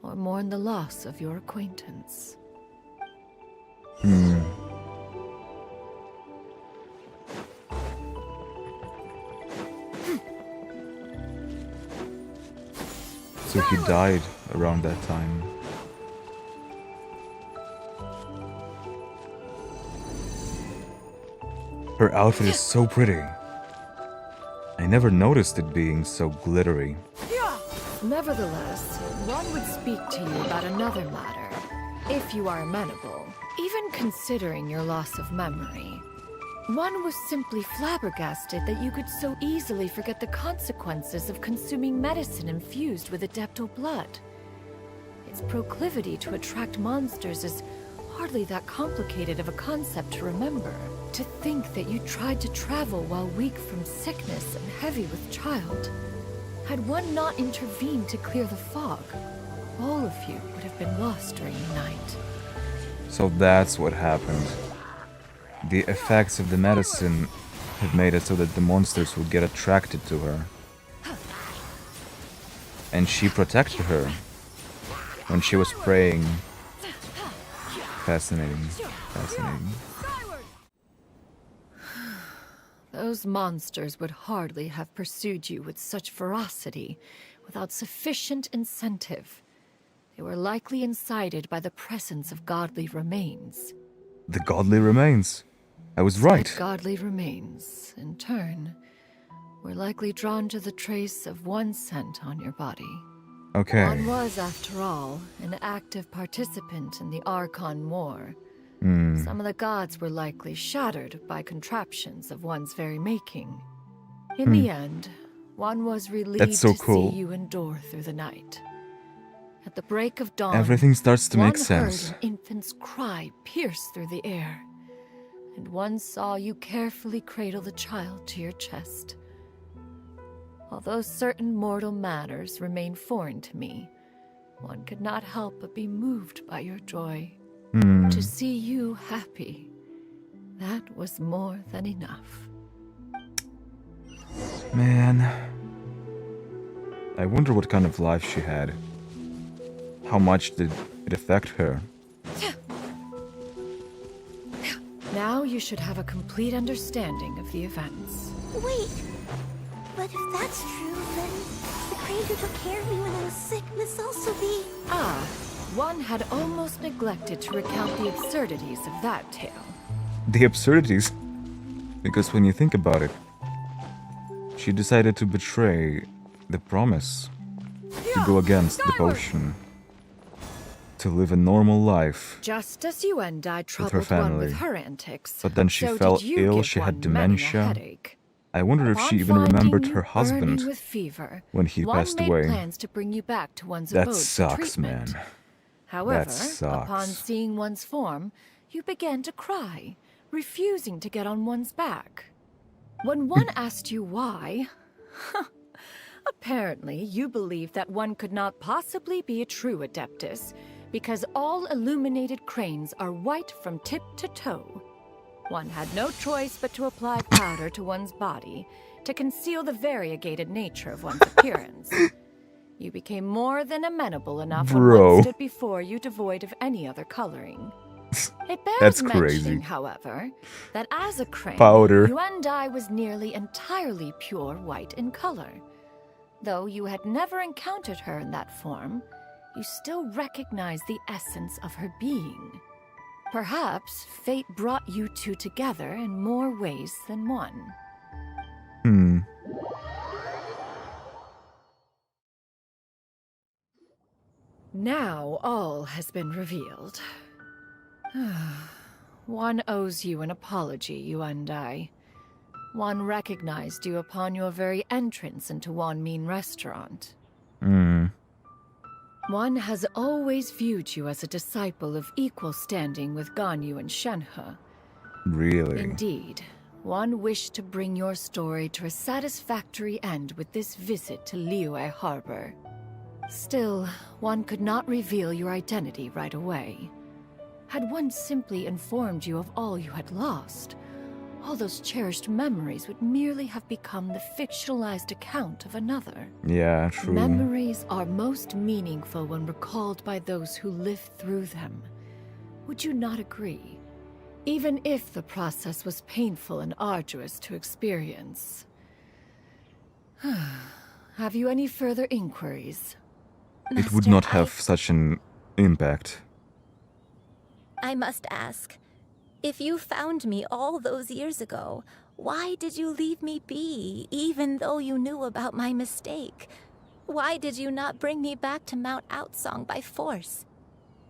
or mourn the loss of your acquaintance? So he died around that time. Her outfit is so pretty. I never noticed it being so glittery. Nevertheless, one would speak to you about another matter, if you are amenable. Even considering your loss of memory, one was simply flabbergasted that you could so easily forget the consequences of consuming medicine infused with adeptal blood. Its proclivity to attract monsters is hardly that complicated of a concept to remember. To think that you tried to travel while weak from sickness and heavy with child. Had one not intervened to clear the fog, all of you would have been lost during the night. So that's what happened. The effects of the medicine had made it so that the monsters would get attracted to her. And she protected her when she was praying. Fascinating. Fascinating. Those monsters would hardly have pursued you with such ferocity without sufficient incentive. They were likely incited by the presence of godly remains. The godly remains. I was right. Said godly remains, in turn, were likely drawn to the trace of one scent on your body. Okay. One was, after all, an active participant in the Archon War. Some of the gods were likely shattered by contraptions of one's very making. In the end, one was relieved That's so to cool. see you endure through the night. At the break of dawn, Everything starts to make one sense. heard an infant's cry pierce through the air, and one saw you carefully cradle the child to your chest. Although certain mortal matters remain foreign to me, one could not help but be moved by your joy. To see you happy, that was more than enough. Man. I wonder what kind of life she had. How much did it affect her? Now you should have a complete understanding of the events. Wait, but if that's true, then the crane who took care of me when I was sick must also be... One had almost neglected to recount the absurdities of that tale. The absurdities? Because when you think about it, she decided to betray the promise, to go against the potion, to live a normal life. Just as you and I her troubled one family. with her antics, But then she so fell did you ill, give she had one many a dementia. headache. I wonder if she Upon even finding remembered you her husband burning with fever, when he one passed made away. plans to bring you back to one's That abode for sucks, treatment. man. However, That sucks. upon seeing one's form, you began to cry, refusing to get on one's back. When one asked you why, apparently you believed that one could not possibly be a true Adeptus, because all illuminated cranes are white from tip to toe. One had no choice but to apply powder to one's body to conceal the variegated nature of one's appearance. You became more than amenable enough when Bro. one stood before you devoid of any other coloring. It bears That's mentioning, crazy. however, that as a crane, Powder. you and I was nearly entirely pure white in color. Though you had never encountered her in that form, you still recognized the essence of her being. Perhaps fate brought you two together in more ways than one. Now all has been revealed. One owes you an apology, you and I. One recognized you upon your very entrance into Wanmin restaurant. One has always viewed you as a disciple of equal standing with Ganyu and Shenhe. Really? Indeed, one wished to bring your story to a satisfactory end with this visit to Liyue Harbor. Still, one could not reveal your identity right away. Had one simply informed you of all you had lost, all those cherished memories would merely have become the fictionalized account of another. Yeah, true. Memories are most meaningful when recalled by those who lived through them. Would you not agree? Even if the process was painful and arduous to experience. Have you any further inquiries? It would not have such an impact. I must ask, if you found me all those years ago, why did you leave me be, even though you knew about my mistake? Why did you not bring me back to Mount Outsong by force?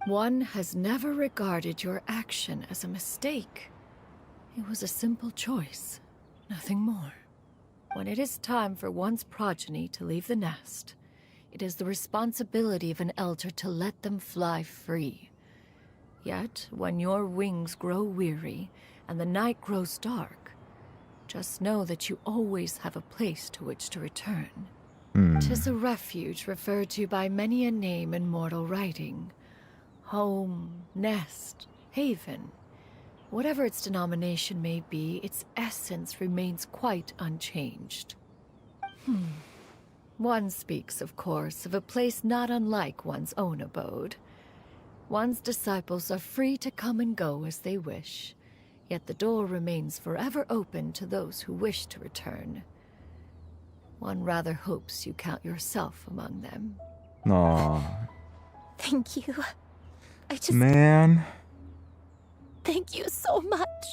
One has never regarded your action as a mistake. It was a simple choice, nothing more. When it is time for one's progeny to leave the nest, it is the responsibility of an elder to let them fly free. Yet, when your wings grow weary and the night grows dark, just know that you always have a place to which to return. 'Tis a refuge referred to by many a name in mortal writing. Home, nest, haven. Whatever its denomination may be, its essence remains quite unchanged. One speaks, of course, of a place not unlike one's own abode. One's disciples are free to come and go as they wish, yet the door remains forever open to those who wish to return. One rather hopes you count yourself among them. Aw. Thank you. Man. Thank you so much.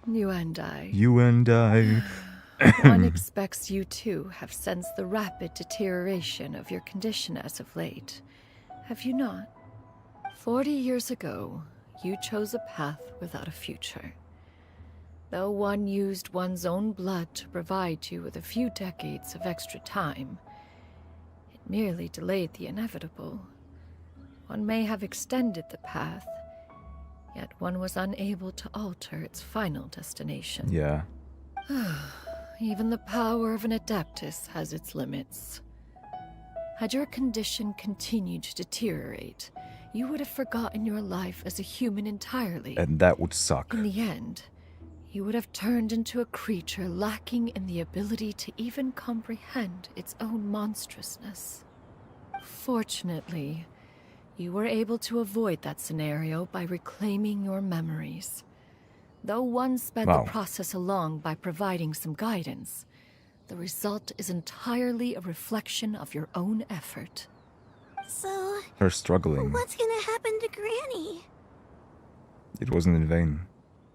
You and I. You and I. One expects you too have sensed the rapid deterioration of your condition as of late. Have you not? 40 years ago, you chose a path without a future. Though one used one's own blood to provide you with a few decades of extra time, it merely delayed the inevitable. One may have extended the path, yet one was unable to alter its final destination. Yeah. Even the power of an Adeptus has its limits. Had your condition continued to deteriorate, you would have forgotten your life as a human entirely. And that would suck. In the end, you would have turned into a creature lacking in the ability to even comprehend its own monstrousness. Fortunately, you were able to avoid that scenario by reclaiming your memories. Though one sped Wow. the process along by providing some guidance, the result is entirely a reflection of your own effort. So, Her struggling. what's gonna happen to Granny? It wasn't in vain.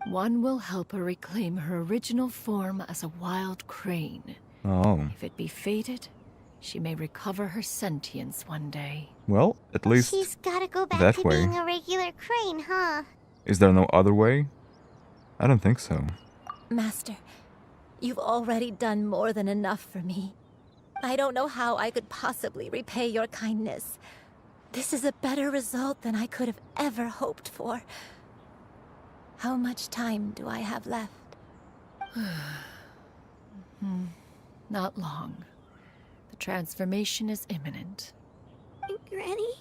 One will help her reclaim her original form as a wild crane. Oh. If it be fated, she may recover her sentience one day. Well, at least She's gotta go back that to way. being a regular crane, huh? Is there no other way? I don't think so. Master, you've already done more than enough for me. I don't know how I could possibly repay your kindness. This is a better result than I could have ever hoped for. How much time do I have left? Not long. The transformation is imminent. Granny?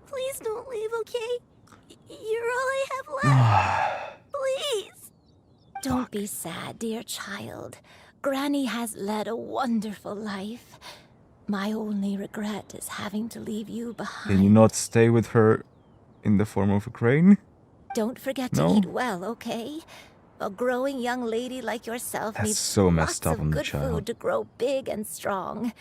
Please don't leave, okay? You're all I have left. Please! Don't be sad, dear child. Granny has led a wonderful life. My only regret is having to leave you behind. Can you not stay with her in the form of a crane? Don't forget to No? eat well, okay? A growing young lady like yourself That's needs so messed lots up of on the good child. food to grow big and strong.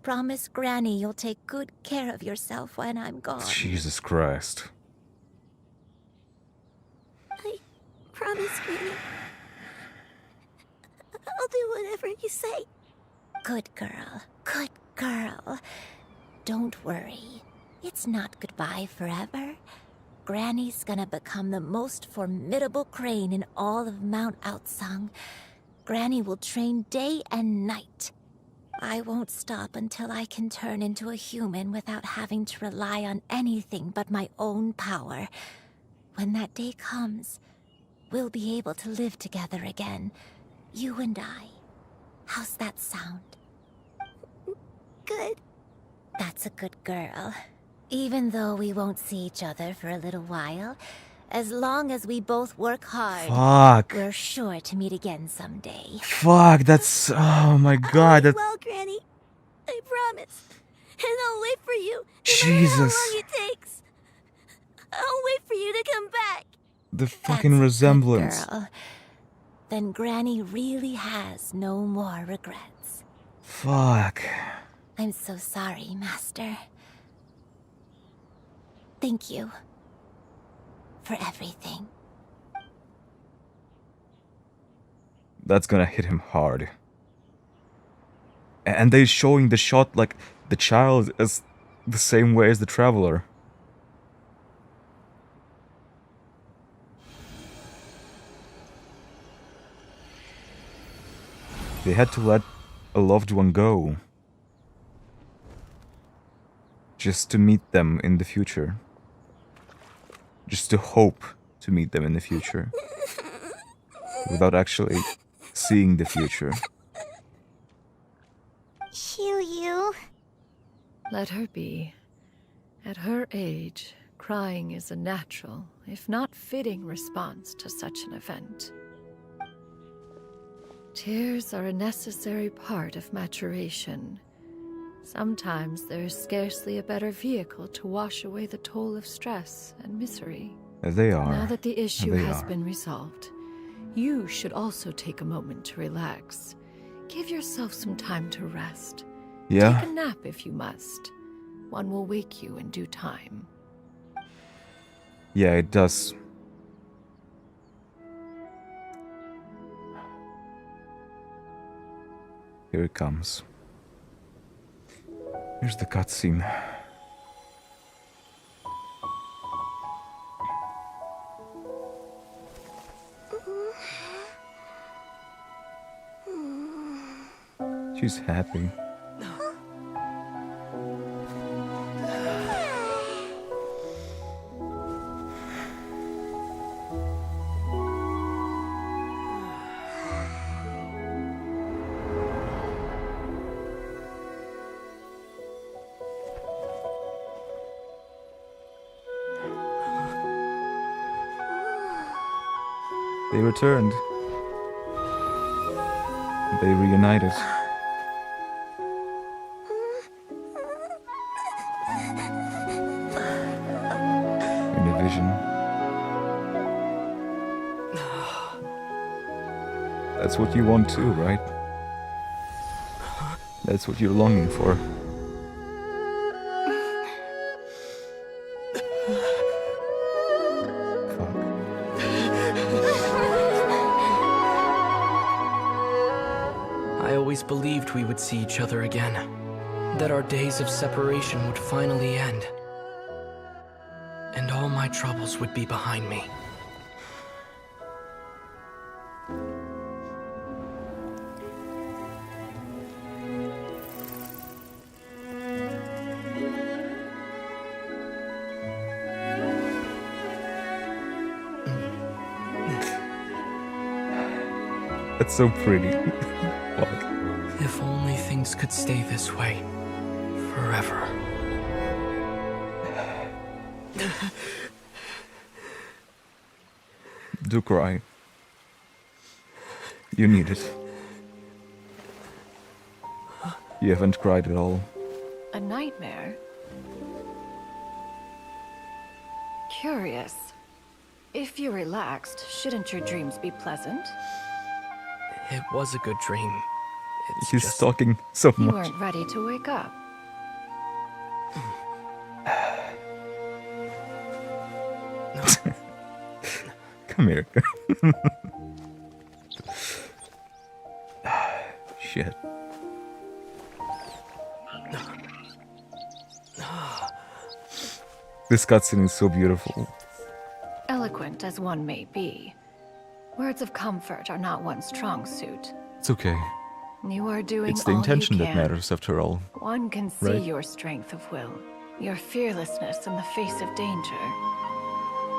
Promise Granny you'll take good care of yourself when I'm gone. Jesus Christ. I promise, Granny. I'll do whatever you say. Good girl. Good girl. Don't worry. It's not goodbye forever. Granny's gonna become the most formidable crane in all of Mount Outsung. Granny will train day and night. I won't stop until I can turn into a human without having to rely on anything but my own power. When that day comes, we'll be able to live together again. You and I. How's that sound? Good. That's a good girl. Even though we won't see each other for a little while, as long as we both work hard, Fuck. we're sure to meet again someday. Fuck, that's... Oh my god, that... Well, Granny. I promise. And I'll wait for you. Jesus. No matter how long it takes. I'll wait for you to come back. The fucking resemblance. Girl. Then Granny really has no more regrets. Fuck. I'm so sorry, Master. Thank you for everything. That's gonna hit him hard. And they showing the shot like the child as the same way as the traveler. They had to let a loved one go. Just to meet them in the future. Just to hope to meet them in the future. Without actually seeing the future. Xianyun. Let her be. At her age, crying is a natural, if not fitting, response to such an event. Tears are a necessary part of maturation. Sometimes there is scarcely a better vehicle to wash away the toll of stress and misery. They are. Now that the issue They has are. been resolved, you should also take a moment to relax. Give yourself some time to rest. Yeah. Take a nap if you must. One will wake you in due time. Yeah, it does. Here it comes. Here's the cutscene. She's happy. They returned. They reunited. In a vision. That's what you want too, right? That's what you're longing for. I always believed we would see each other again. That our days of separation would finally end. And all my troubles would be behind me. That's so pretty. Fuck. If only things could stay this way. Forever. Do cry. You need it. You haven't cried at all. A nightmare? Curious. If you're relaxed, shouldn't your dreams be pleasant? It was a good dream. He's talking so You much. weren't ready to wake up. Come here. Shit. This cutscene is so beautiful. Eloquent as one may be, words of comfort are not one's strong suit. It's okay. You are doing It's the all intention you that can. matters after all. One can see Right? your strength of will, your fearlessness in the face of danger.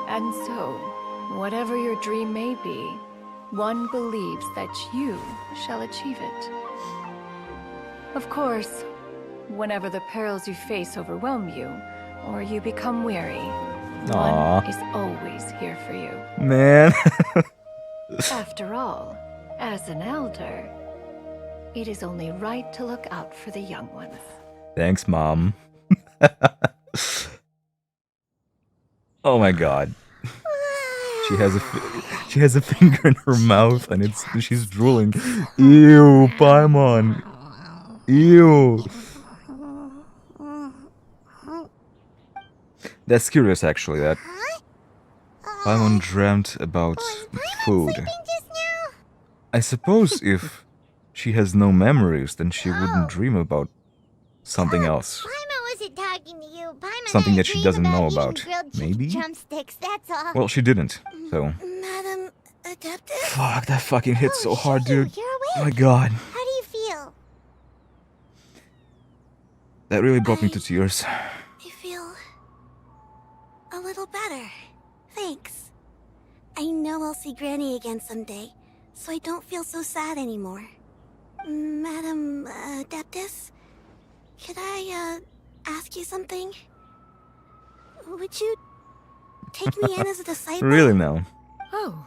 And so, whatever your dream may be, one believes that you shall achieve it. Of course, whenever the perils you face overwhelm you, or you become weary, Aw. one is always here for you. Man. After all, as an elder, it is only right to look out for the young ones. Thanks, Mom. Oh my god. She has a finger in her mouth and she's drooling. Ew, Paimon. Ew. That's curious actually that Paimon dreamt about food. I suppose if she has no memories, then she wouldn't dream about something else. Paimon wasn't talking to you. Paimon Something had a that she dream doesn't know eating about. grilled chicken Maybe? drumsticks, that's all. Well, she didn't, so. Madam Adeptus? Fuck, that fucking hit so hard, dude. You're Oh awake. my god. How do you feel? That really brought me to tears. I feel a little better. Thanks. I know I'll see Granny again someday, so I don't feel so sad anymore. Madam Adeptus, could I ask you something? Would you take me in as a disciple? Really now? Oh,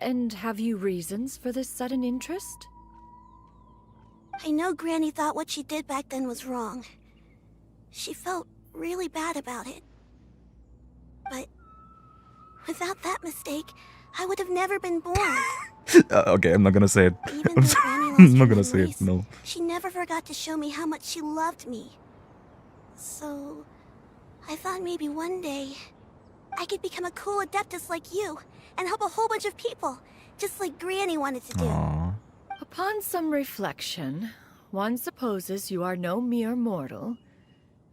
and have you reasons for this sudden interest? I know Granny thought what she did back then was wrong. She felt really bad about it. But without that mistake, I would have never been born. Okay, I'm not gonna say it. Even though Granny lost I'm not her gonna say memories, it, no. she never forgot to show me how much she loved me. So, I thought maybe one day I could become a cool Adeptus like you and help a whole bunch of people, just like Granny wanted to do. Aww. Upon some reflection, one supposes you are no mere mortal.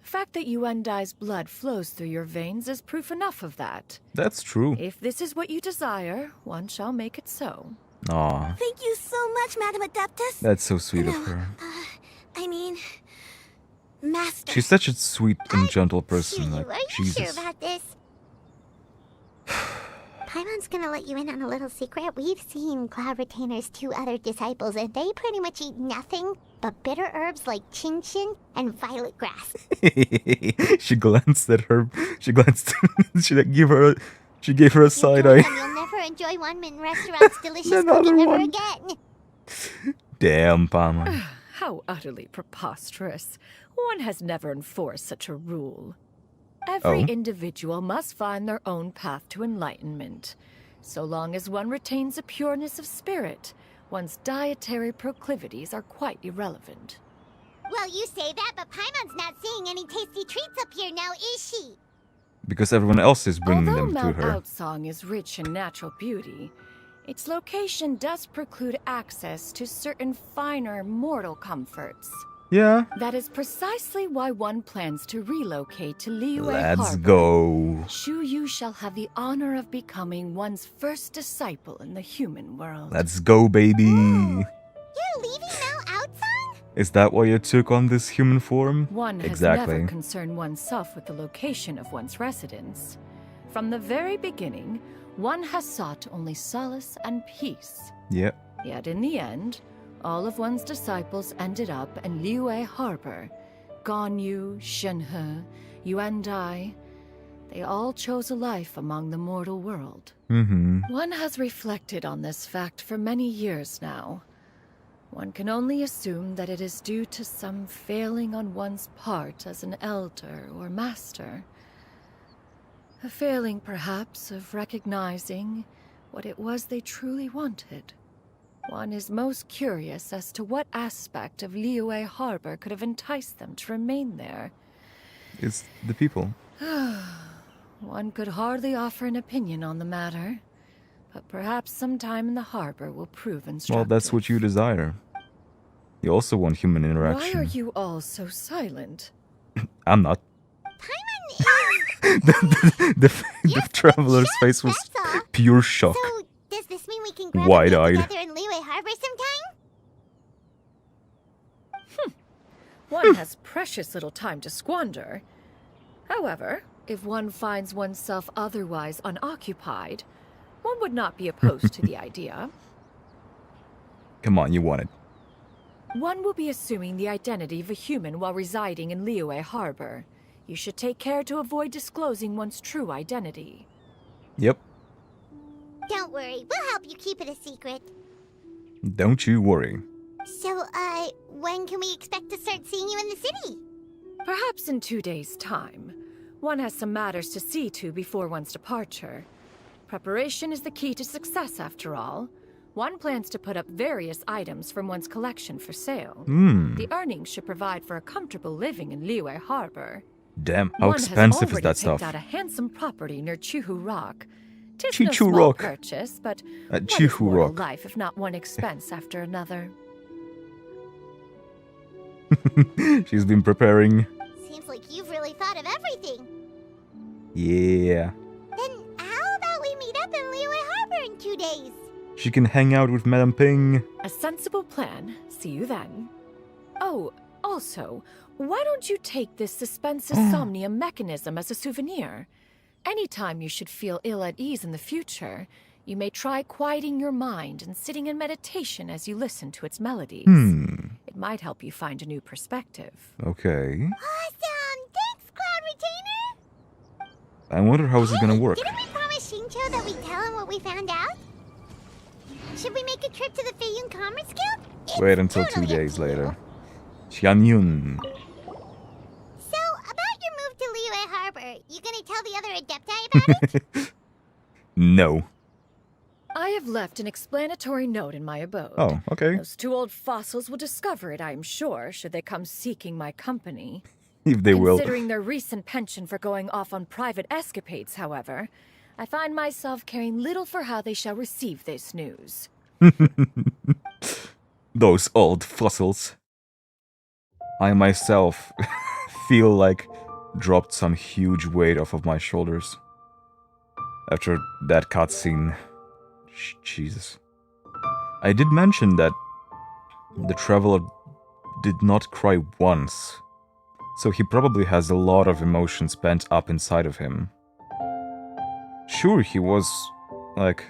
The fact that Yuendai's blood flows through your veins is proof enough of that. That's true. If this is what you desire, one shall make it so. Aw. Thank you so much, Madam Adeptus. That's so sweet No, of her. I mean, Master. She's such a sweet and gentle person, like, Are you sure Jesus. about this? Paimon's gonna let you in on a little secret. We've seen Cloud Retainer's 2 other disciples, and they pretty much eat nothing but bitter herbs like chin-chin and violet grass. She glanced at her. She glanced. She gave her a side eye. You'll never enjoy Wanmin restaurant's delicious Another cooking ever one. again. Damn, Paimon. How utterly preposterous. One has never enforced such a rule. Every individual must find their own path to enlightenment. So long as one retains a pureness of spirit, one's dietary proclivities are quite irrelevant. Well, you say that, but Paimon's not seeing any tasty treats up here now, is she? Because everyone else is bringing Although them to Mount her. Outsong is rich in natural beauty, its location does preclude access to certain finer mortal comforts. Yeah. That is precisely why one plans to relocate to Liyue Let's Harbor. go. Shu Yu shall have the honor of becoming one's first disciple in the human world. Let's go, baby. You're leaving Mount Outsong? Is that why you took on this human form? One has Exactly. never concerned oneself with the location of one's residence. From the very beginning, one has sought only solace and peace. Yep. Yet in the end, all of one's disciples ended up in Liyue Harbor. Ganyu, Shenhe, Yuandai. They all chose a life among the mortal world. One has reflected on this fact for many years now. One can only assume that it is due to some failing on one's part as an elder or master. A failing, perhaps, of recognizing what it was they truly wanted. One is most curious as to what aspect of Liyue Harbor could have enticed them to remain there. It's the people. One could hardly offer an opinion on the matter, but perhaps some time in the harbor will prove instructive. Well, that's what you desire. You also want human interaction. Why are you all so silent? I'm not. the traveler's face was pure shock. So, does this mean we can grab Wide-eyed. a meal together in Liyue Harbor sometime? One has precious little time to squander. However, if one finds oneself otherwise unoccupied, one would not be opposed to the idea. Come on, you want it. One will be assuming the identity of a human while residing in Liyue Harbor. You should take care to avoid disclosing one's true identity. Yep. Don't worry, we'll help you keep it a secret. Don't you worry. So, when can we expect to start seeing you in the city? Perhaps in 2 days' time. One has some matters to see to before one's departure. Preparation is the key to success, after all. One plans to put up various items from one's collection for sale. The earnings should provide for a comfortable living in Liyue Harbor. Damn, how expensive is that One has stuff? already picked out a handsome property near Chihu Rock. Tis Chihu no small Rock. purchase, but At what is Chihu mortal Rock. life if not one expense after another? She's been preparing. Seems like you've really thought of everything. Yeah. Then how about we meet up in Liyue Harbor in 2 days? She can hang out with Madame Ping. A sensible plan. See you then. Oh, also, why don't you take this suspense insomnia mechanism as a souvenir? Anytime you should feel ill at ease in the future, you may try quieting your mind and sitting in meditation as you listen to its melodies. It might help you find a new perspective. Okay. Awesome! Thanks, Cloud Retainer! I wonder how is it gonna work. Didn't we promise Shincho that we'd tell him what we found out? Should we make a trip to the Feiyun Commerce Guild? It's Wait until totally 2 up days to you. later. Xianyun. So, about your move to Liyue Harbor, you gonna tell the other Adepti about it? No. I have left an explanatory note in my abode. Oh, okay. Those 2 old fossils will discover it, I am sure, should they come seeking my company. If they will. Considering their recent penchant for going off on private escapades, however, I find myself caring little for how they shall receive this news. Those old fossils. I myself feel like dropped some huge weight off of my shoulders. After that cutscene. Jesus. I did mention that the traveler did not cry once. So he probably has a lot of emotions pent up inside of him. Sure, he was, like,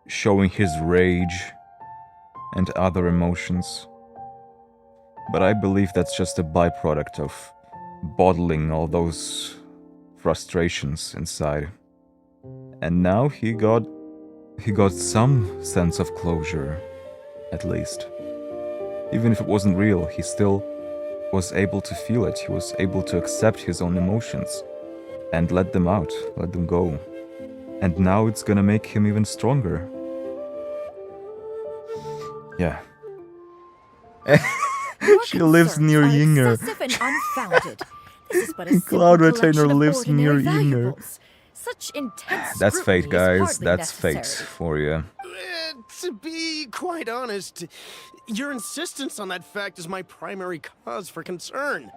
showing his rage and other emotions. But I believe that's just a byproduct of bottling all those frustrations inside. And now he got he got some sense of closure, at least. Even if it wasn't real, he still was able to feel it. He was able to accept his own emotions and let them out, let them go. And now it's gonna make him even stronger. Yeah. She lives near Yinger. Excessive and unfounded. This is but a Cloud simple Retainer collection of lives near ordinary Yinger. valuables. Such intense That's fate, scrutiny is guys. hardly That's fate necessary. for you. To be quite honest, your insistence on that fact is my primary cause for concern.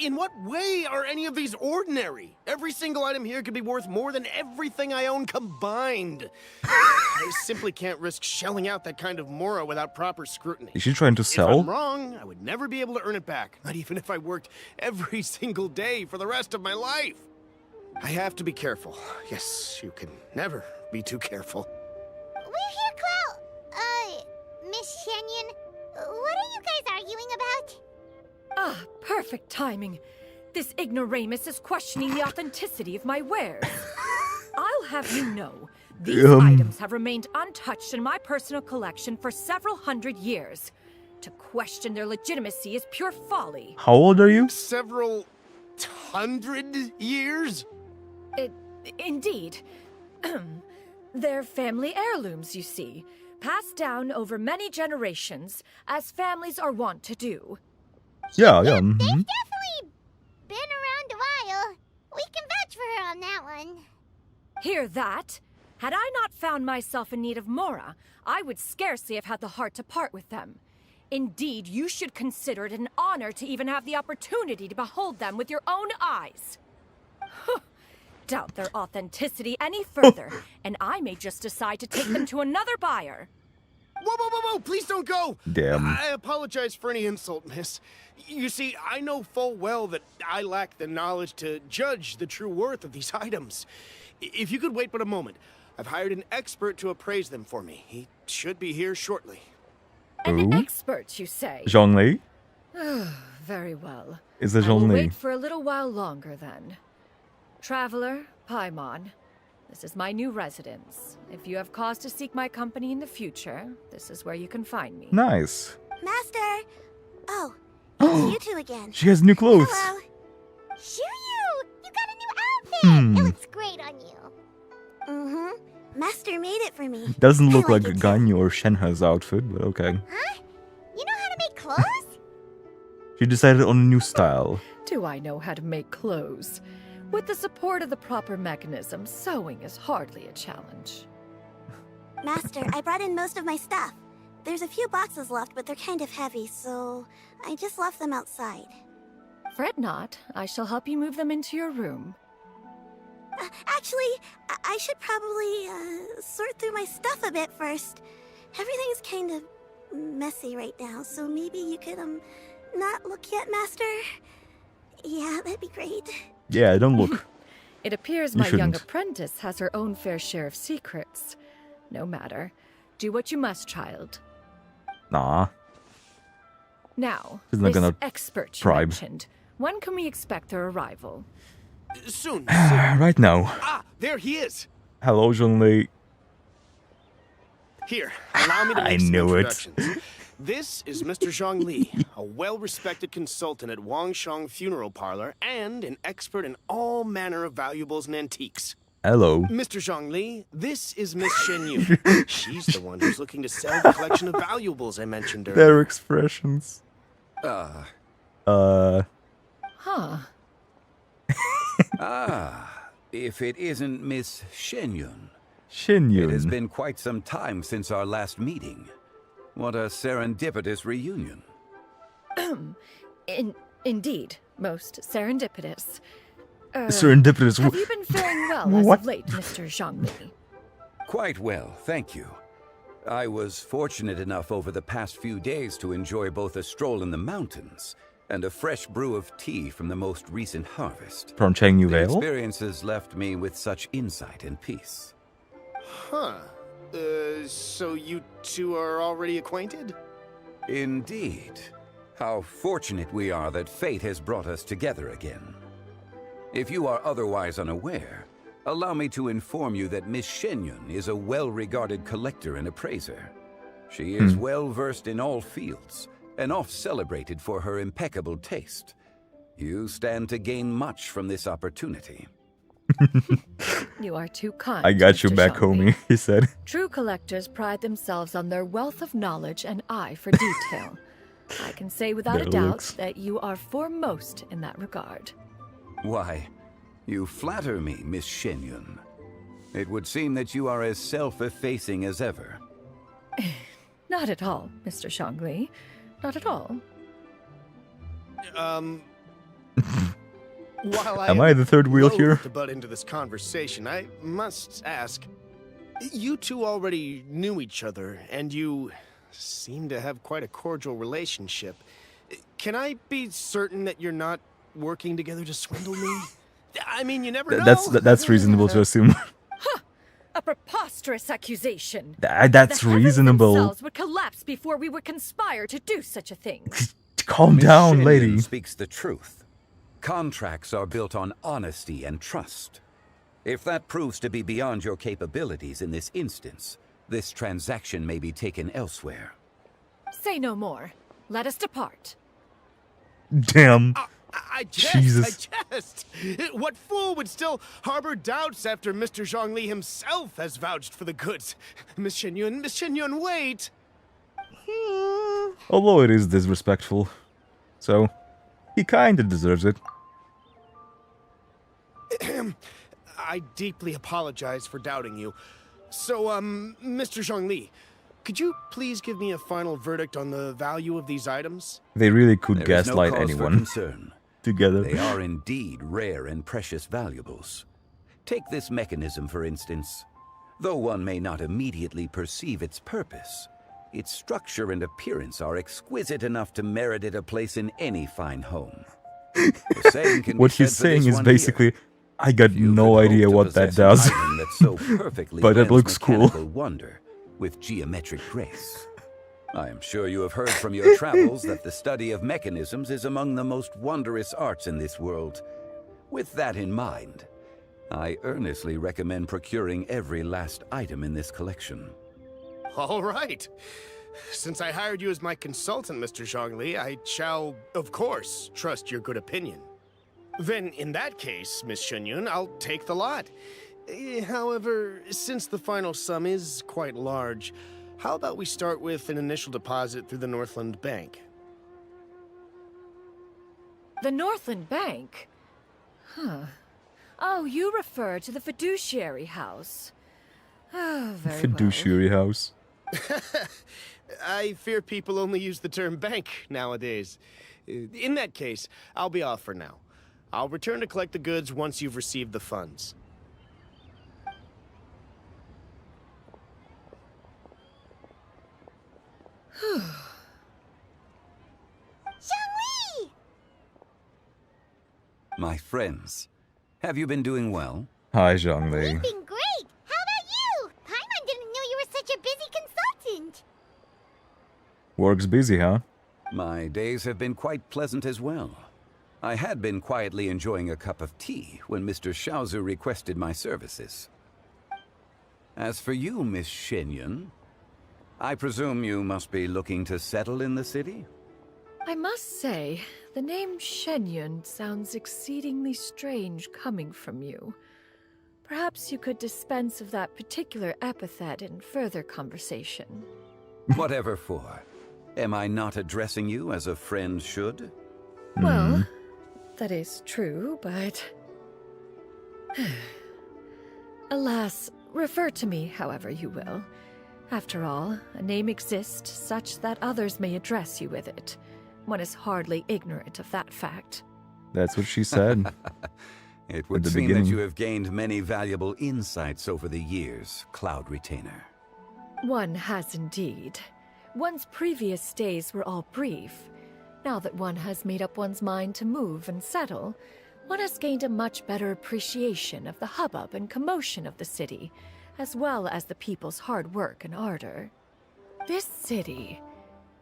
In what way are any of these ordinary? Every single item here could be worth more than everything I own combined. I simply can't risk shelling out that kind of mora without proper scrutiny. Is she trying to If sell? I'm wrong, I would never be able to earn it back, not even if I worked every single day for the rest of my life. I have to be careful. Yes, you can never be too careful. We're here, Cloud. Miss Xianyun, what are you guys arguing about? Ah, perfect timing. This ignoramus is questioning the authenticity of my wares. I'll have you know, these items have remained untouched in my personal collection for several hundred years. To question their legitimacy is pure folly. How old are you? Several hundred years? Indeed. They're family heirlooms, you see, passed down over many generations, as families are wont to do. Yeah. They've definitely been around a while. We can vouch for her on that one. Hear that? Had I not found myself in need of Mora, I would scarcely have had the heart to part with them. Indeed, you should consider it an honor to even have the opportunity to behold them with your own eyes. Doubt their authenticity any further, and I may just decide to take them to another buyer. Whoa, please don't go! Damn. I apologize for any insult, miss. You see, I know full well that I lack the knowledge to judge the true worth of these items. If you could wait but a moment, I've hired an expert to appraise them for me. He should be here shortly. An expert, you say? Zhongli? Very well. Is it I will Zhongli? wait for a little while longer, then. Traveler, Paimon, this is my new residence. If you have cause to seek my company in the future, this is where you can find me. Nice. Master! Oh, it's you two again. She has new clothes. Hello. Xianyun, you got a new outfit. It looks great on you. Mm-hmm. Master made it for me. Doesn't I look like it too. Ganyu or Shenhe's outfit, but okay. Huh? You know how to make clothes? She decided on a new style. Do I know how to make clothes? With the support of the proper mechanism, sewing is hardly a challenge. Master, I brought in most of my stuff. There's a few boxes left, but they're kind of heavy, so I just left them outside. Fret not, I shall help you move them into your room. Actually, I should probably sort through my stuff a bit first. Everything's kind of messy right now, so maybe you could not look yet, Master? Yeah, that'd be great. Yeah, don't look. It appears You my young shouldn't. apprentice has her own fair share of secrets. No matter. Do what you must, child. Nah. Now, She's not this gonna expert you bribe. mentioned, when can we expect their arrival? Soon. Right now. Ah, there he is. Hello, Zhongli. Here, allow me to I make some knew it. introductions. This is Mr. Zhang Li, a well-respected consultant at Wangshang Funeral Parlor and an expert in all manner of valuables and antiques. Hello. Mr. Zhang Li, this is Miss Xianyun. She's the one who's looking to sell the collection of valuables I mentioned earlier. Their expressions. Huh. If it isn't Miss Xianyun. Xianyun. It has been quite some time since our last meeting. What a serendipitous reunion. Indeed, most serendipitous. Serendipitous. Have you been faring well as What? of late, Mr. Zhongli? Quite well, thank you. I was fortunate enough over the past few days to enjoy both a stroll in the mountains and a fresh brew of tea from the most recent harvest. From Chengyu The Vale? experiences left me with such insight and peace. Huh. So you two are already acquainted? Indeed. How fortunate we are that fate has brought us together again. If you are otherwise unaware, Allow me to inform you that Miss Xianyun is a well-regarded collector and appraiser. She is well-versed in all fields, and oft-celebrated for her impeccable taste. You stand to gain much from this opportunity. You are too kind. I got you Mr. back, Xiangli. homie, he said. True collectors pride themselves on their wealth of knowledge and eye for detail. I can say without a Their doubt looks. that you are foremost in that regard. Why, you flatter me, Miss Xianyun. It would seem that you are as self-effacing as ever. Not at all, Mr. Xiangli. Not at all. While Am I the third wheel loath here? to butt into this conversation, I must ask, you two already knew each other, and you seem to have quite a cordial relationship. Can I be certain that you're not working together to swindle me? I mean, you never know. That's reasonable to assume. A preposterous accusation. That's The heavens reasonable. themselves would collapse before we would conspire to do such a thing. Calm Miss down, Xianyun lady. speaks the truth. Contracts are built on honesty and trust. If that proves to be beyond your capabilities in this instance, this transaction may be taken elsewhere. Say no more. Let us depart. Damn. I jest, Jesus. I jest. What fool would still harbor doubts after Mr. Zhongli himself has vouched for the goods? Miss Xianyun, wait! Although it is disrespectful. So, he kinda deserves it. I deeply apologize for doubting you. So, Mr. Zhongli, could you please give me a final verdict on the value of these items? They really could There is no gaslight cause for anyone concern. together. They are indeed rare and precious valuables. Take this mechanism, for instance. Though one may not immediately perceive its purpose, its structure and appearance are exquisite enough to merit it a place in any fine home. The same can What be he's said for saying this is one basically, I got You no could hope idea to what that possess does. an item that so perfectly But it blends looks cool. mechanical wonder with geometric grace. I am sure you have heard from your travels that the study of mechanisms is among the most wondrous arts in this world. With that in mind, I earnestly recommend procuring every last item in this collection. All right. Since I hired you as my consultant, Mr. Zhongli, I shall, of course, trust your good opinion. Then, in that case, Miss Xianyun, I'll take the lot. However, since the final sum is quite large, how about we start with an initial deposit through the Northland Bank? The Northland Bank? Huh. Oh, you refer to the fiduciary house. Oh, very Fiduciary house. I fear people only use the term bank nowadays. In that case, I'll be off for now. I'll return to collect the goods once you've received the funds. Xiangli! My friends, have you been doing well? Hi, Zhongli. You've been great! How about you? Paimon didn't know you were such a busy consultant. Work's busy, huh? My days have been quite pleasant as well. I had been quietly enjoying a cup of tea when Mr. Xiaozu requested my services. As for you, Miss Xianyun, I presume you must be looking to settle in the city? I must say, the name Xianyun sounds exceedingly strange coming from you. Perhaps you could dispense of that particular epithet in further conversation. Whatever for. Am I not addressing you as a friend should? Well, that is true, but... Alas, refer to me however you will. After all, a name exists such that others may address you with it. One is hardly ignorant of that fact. That's what she said. It would the seem beginning. that you have gained many valuable insights over the years, Cloud Retainer. One has indeed. One's previous days were all brief. Now that one has made up one's mind to move and settle, one has gained a much better appreciation of the hubbub and commotion of the city, as well as the people's hard work and ardor. This city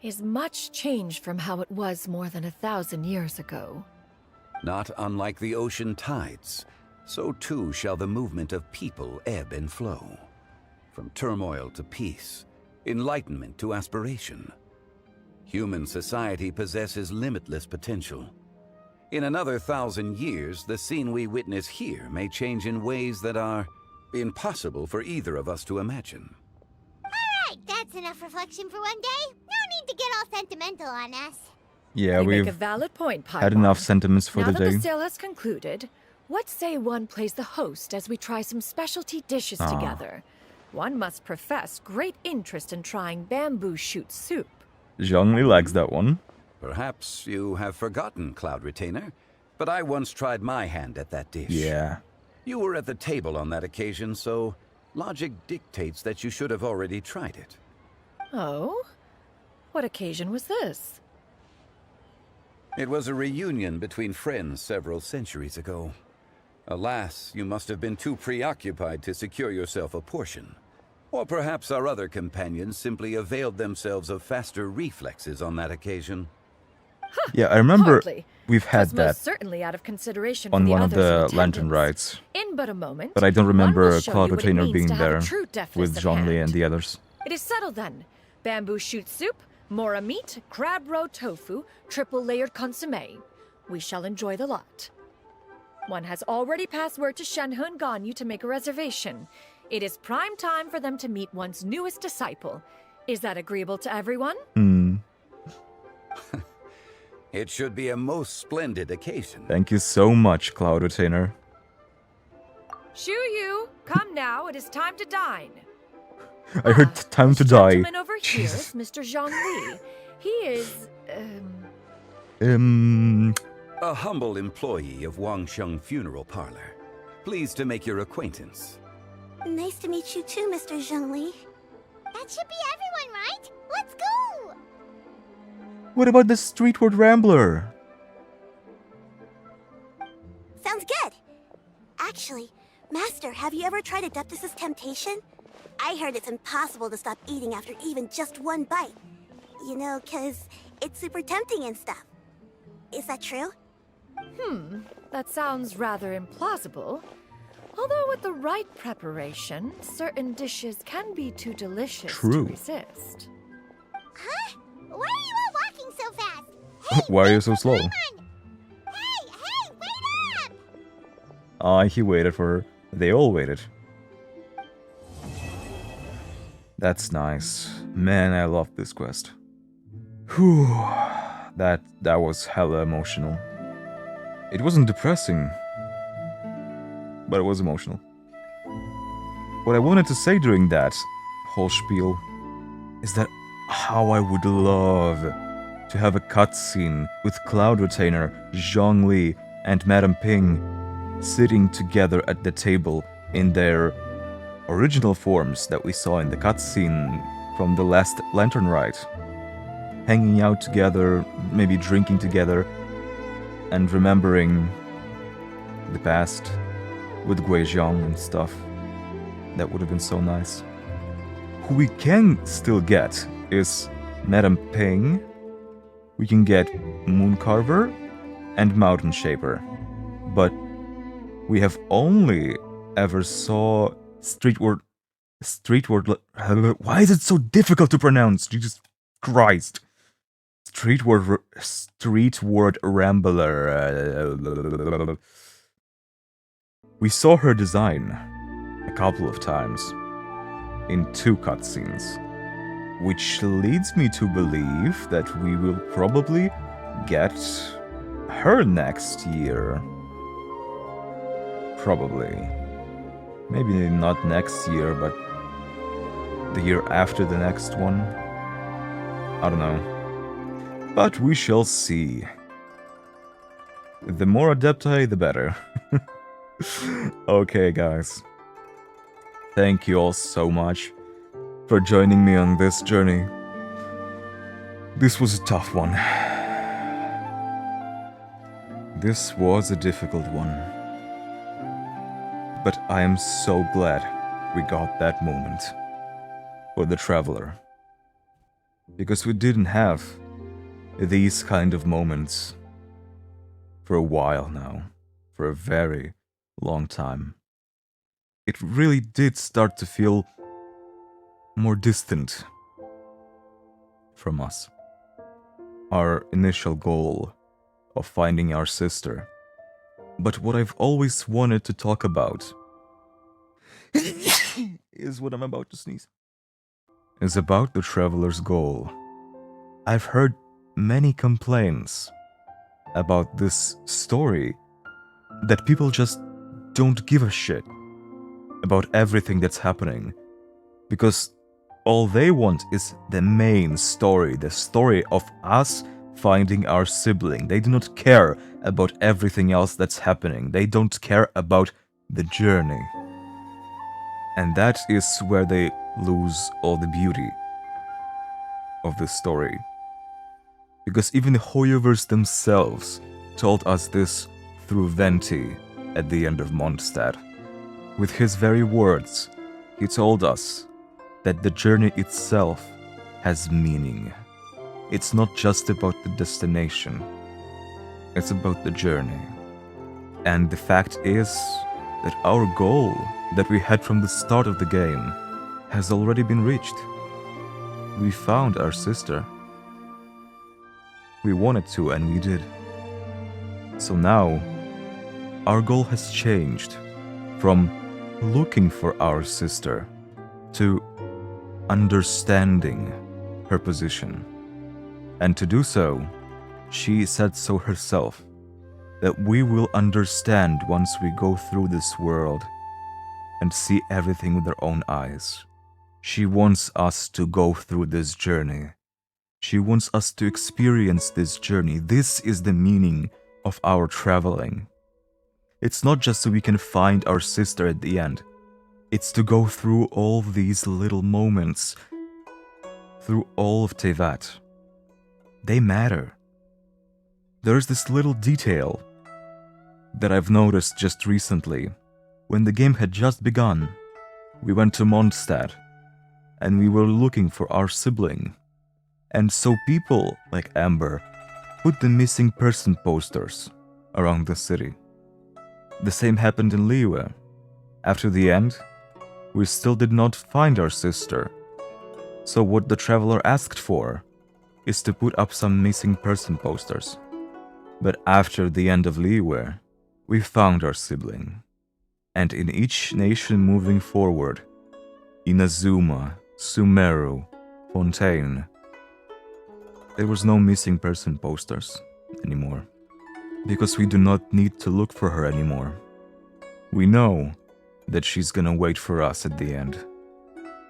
is much changed from how it was more than 1,000 years ago. Not unlike the ocean tides, so too shall the movement of people ebb and flow. From turmoil to peace, enlightenment to aspiration. Human society possesses limitless potential. In another 1,000 years, the scene we witness here may change in ways that are impossible for either of us to imagine. Alright, that's enough reflection for one day. No need to get all sentimental on us. Yeah, You we've make a valid point, Paimon. had enough sentiments for now the that day. the sale has concluded, what say one plays the host as we try some specialty dishes together? One must profess great interest in trying bamboo shoot soup. Zhongli likes that one. Perhaps you have forgotten, Cloud Retainer, but I once tried my hand at that dish. Yeah. You were at the table on that occasion, so logic dictates that you should have already tried it. Oh? What occasion was this? It was a reunion between friends several centuries ago. Alas, you must have been too preoccupied to secure yourself a portion. Or perhaps our other companions simply availed themselves of faster reflexes on that occasion. Yeah, I remember Hardly. we've had 'Twas that most certainly out of consideration on for the one of others the in lantern attendance. rides. In but a moment, But I don't one remember will show Cloud you what it Retainer means being to have a there true deftness with of Zhongli hand. and the others. It is settled then. Bamboo shoot soup, mora meat, crab roe tofu, triple layered consomme. We shall enjoy the lot. One has already passed word to Xianyun and Ganyu to make a reservation. It is prime time for them to meet one's newest disciple. Is that agreeable to everyone? It should be a most splendid occasion. Thank you so much, Cloud Retainer. Shu Yu, come now, it is time to dine. I heard time to die. Gentleman over here is Mr. Zhongli. He is, A humble employee of Wangsheng Funeral Parlor. Pleased to make your acquaintance. Nice to meet you too, Mr. Zhongli. That should be everyone, right? Let's go! What about the Streetward Rambler? Sounds good. Actually, Master, have you ever tried Adeptus' temptation? I heard it's impossible to stop eating after even just one bite. You know, 'cause it's super tempting and stuff. Is that true? That sounds rather implausible. Although with the right preparation, certain dishes can be too delicious True. to resist. Huh? Why are you all walking so fast? Why are you so slow? Hey, wait up! Ah, he waited for her. They all waited. That's nice. Man, I love this quest. Whew. That was hella emotional. It wasn't depressing, but it was emotional. What I wanted to say during that whole spiel is that how I would love to have a cutscene with Cloud Retainer, Zhongli, and Madame Ping sitting together at the table in their original forms that we saw in the cutscene from the last Lantern Ride. Hanging out together, maybe drinking together, and remembering the past with Guizhong and stuff. That would have been so nice. Who we can still get is Madame Ping. We can get Mooncarver and Mountain Shaper. But we have only ever saw Streetward... Why is it so difficult to pronounce? Jesus Christ. Streetward Rambler. We saw her design a couple of times in 2 cutscenes, which leads me to believe that we will probably get her next year. Probably. Maybe not next year, but the year after the next one. I don't know. But we shall see. The more Adepti, the better. Okay, guys. Thank you all so much for joining me on this journey. This was a tough one. This was a difficult one. But I am so glad we got that moment for the Traveler. Because we didn't have these kind of moments for a while now. For a very, long time. It really did start to feel more distant from us. Our initial goal of finding our sister. But what I've always wanted to talk about is what I'm about to sneeze. Is about the traveler's goal. I've heard many complaints about this story that people just don't give a shit about everything that's happening because all they want is the main story, the story of us finding our sibling. They do not care about everything else that's happening. They don't care about the journey. And that is where they lose all the beauty of the story. Because even the Hoyoverse themselves told us this through Venti at the end of Mondstadt. With his very words, he told us that the journey itself has meaning. It's not just about the destination. It's about the journey. And the fact is that our goal that we had from the start of the game has already been reached. We found our sister. We wanted to, and we did. So now, our goal has changed from looking for our sister to understanding her position. And to do so, she said so herself, that we will understand once we go through this world and see everything with our own eyes. She wants us to go through this journey. She wants us to experience this journey. This is the meaning of our traveling. It's not just so we can find our sister at the end. It's to go through all these little moments, through all of Tevat. They matter. There's this little detail that I've noticed just recently. When the game had just begun, we went to Mondstadt, and we were looking for our sibling. And so people like Amber put the missing person posters around the city. The same happened in Liyue. After the end, we still did not find our sister. So what the traveler asked for is to put up some missing person posters. But after the end of Liyue, we found our sibling. And in each nation moving forward, Inazuma, Sumeru, Fontaine, there was no missing person posters anymore. Because we do not need to look for her anymore. We know that she's gonna wait for us at the end.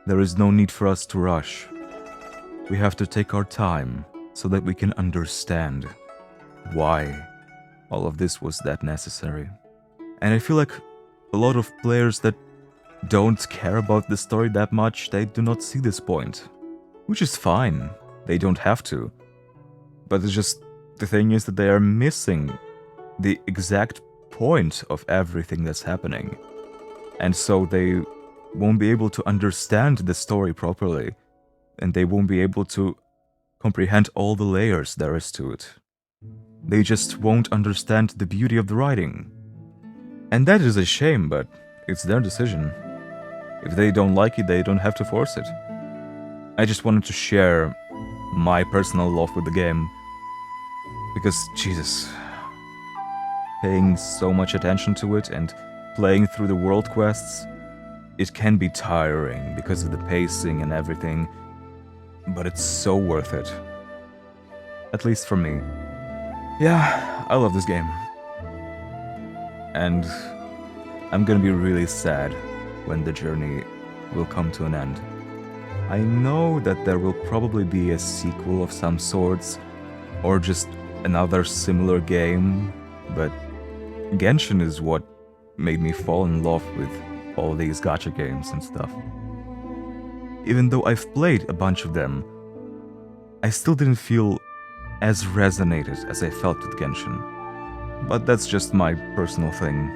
There is no need for us to rush. We have to take our time so that we can understand why all of this was that necessary. And I feel like a lot of players that don't care about the story that much, they do not see this point. Which is fine. They don't have to. But it's just, the thing is that they are missing the exact point of everything that's happening. And so they won't be able to understand the story properly. And they won't be able to comprehend all the layers there is to it. They just won't understand the beauty of the writing. And that is a shame, but it's their decision. If they don't like it, they don't have to force it. I just wanted to share my personal love with the game. Because, Jesus, paying so much attention to it and playing through the world quests, it can be tiring because of the pacing and everything, but it's so worth it. At least for me. Yeah, I love this game. And I'm gonna be really sad when the journey will come to an end. I know that there will probably be a sequel of some sorts, or just another similar game, but Genshin is what made me fall in love with all these gacha games and stuff. Even though I've played a bunch of them, I still didn't feel as resonated as I felt with Genshin. But that's just my personal thing.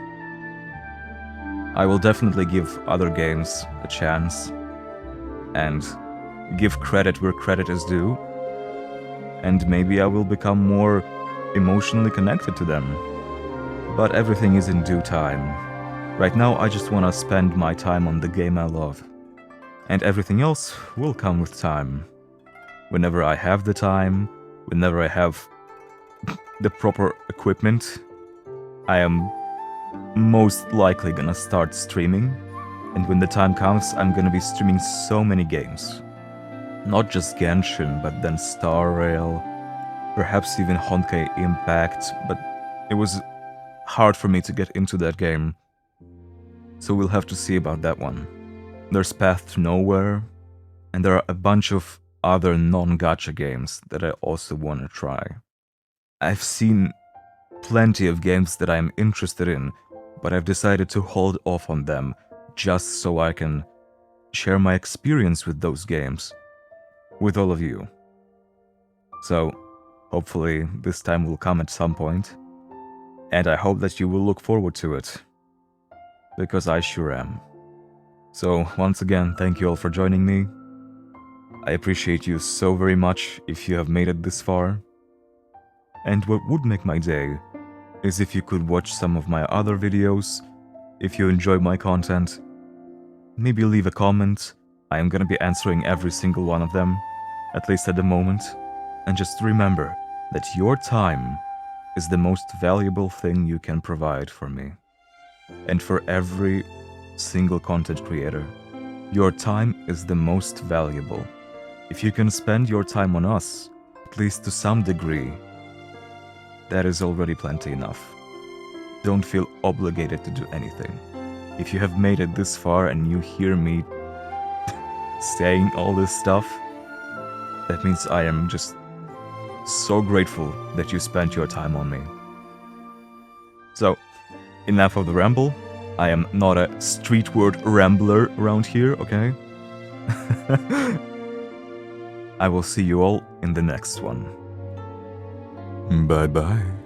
I will definitely give other games a chance and give credit where credit is due, and maybe I will become more emotionally connected to them. But everything is in due time. Right now, I just want to spend my time on the game I love. And everything else will come with time. Whenever I have the time, whenever I have the proper equipment, I am most likely gonna start streaming. And when the time comes, I'm gonna be streaming so many games. Not just Genshin, but then Star Rail, perhaps even GenshinImpact, but it was hard for me to get into that game. So we'll have to see about that one. There's Path to Nowhere, and there are a bunch of other non-gacha games that I also want to try. I've seen plenty of games that I'm interested in, but I've decided to hold off on them just so I can share my experience with those games with all of you. So, hopefully this time will come at some point, and I hope that you will look forward to it, because I sure am. So, once again, thank you all for joining me. I appreciate you so very much if you have made it this far. And what would make my day is if you could watch some of my other videos, if you enjoy my content. Maybe leave a comment. I am gonna be answering every single one of them, at least at the moment. And just remember that your time is the most valuable thing you can provide for me. And for every single content creator, your time is the most valuable. If you can spend your time on us, at least to some degree, that is already plenty enough. Don't feel obligated to do anything. If you have made it this far and you hear me saying all this stuff, that means I am just so grateful that you spent your time on me. So, enough of the ramble. I am not a street word rambler around here, okay? I will see you all in the next one. Bye-bye.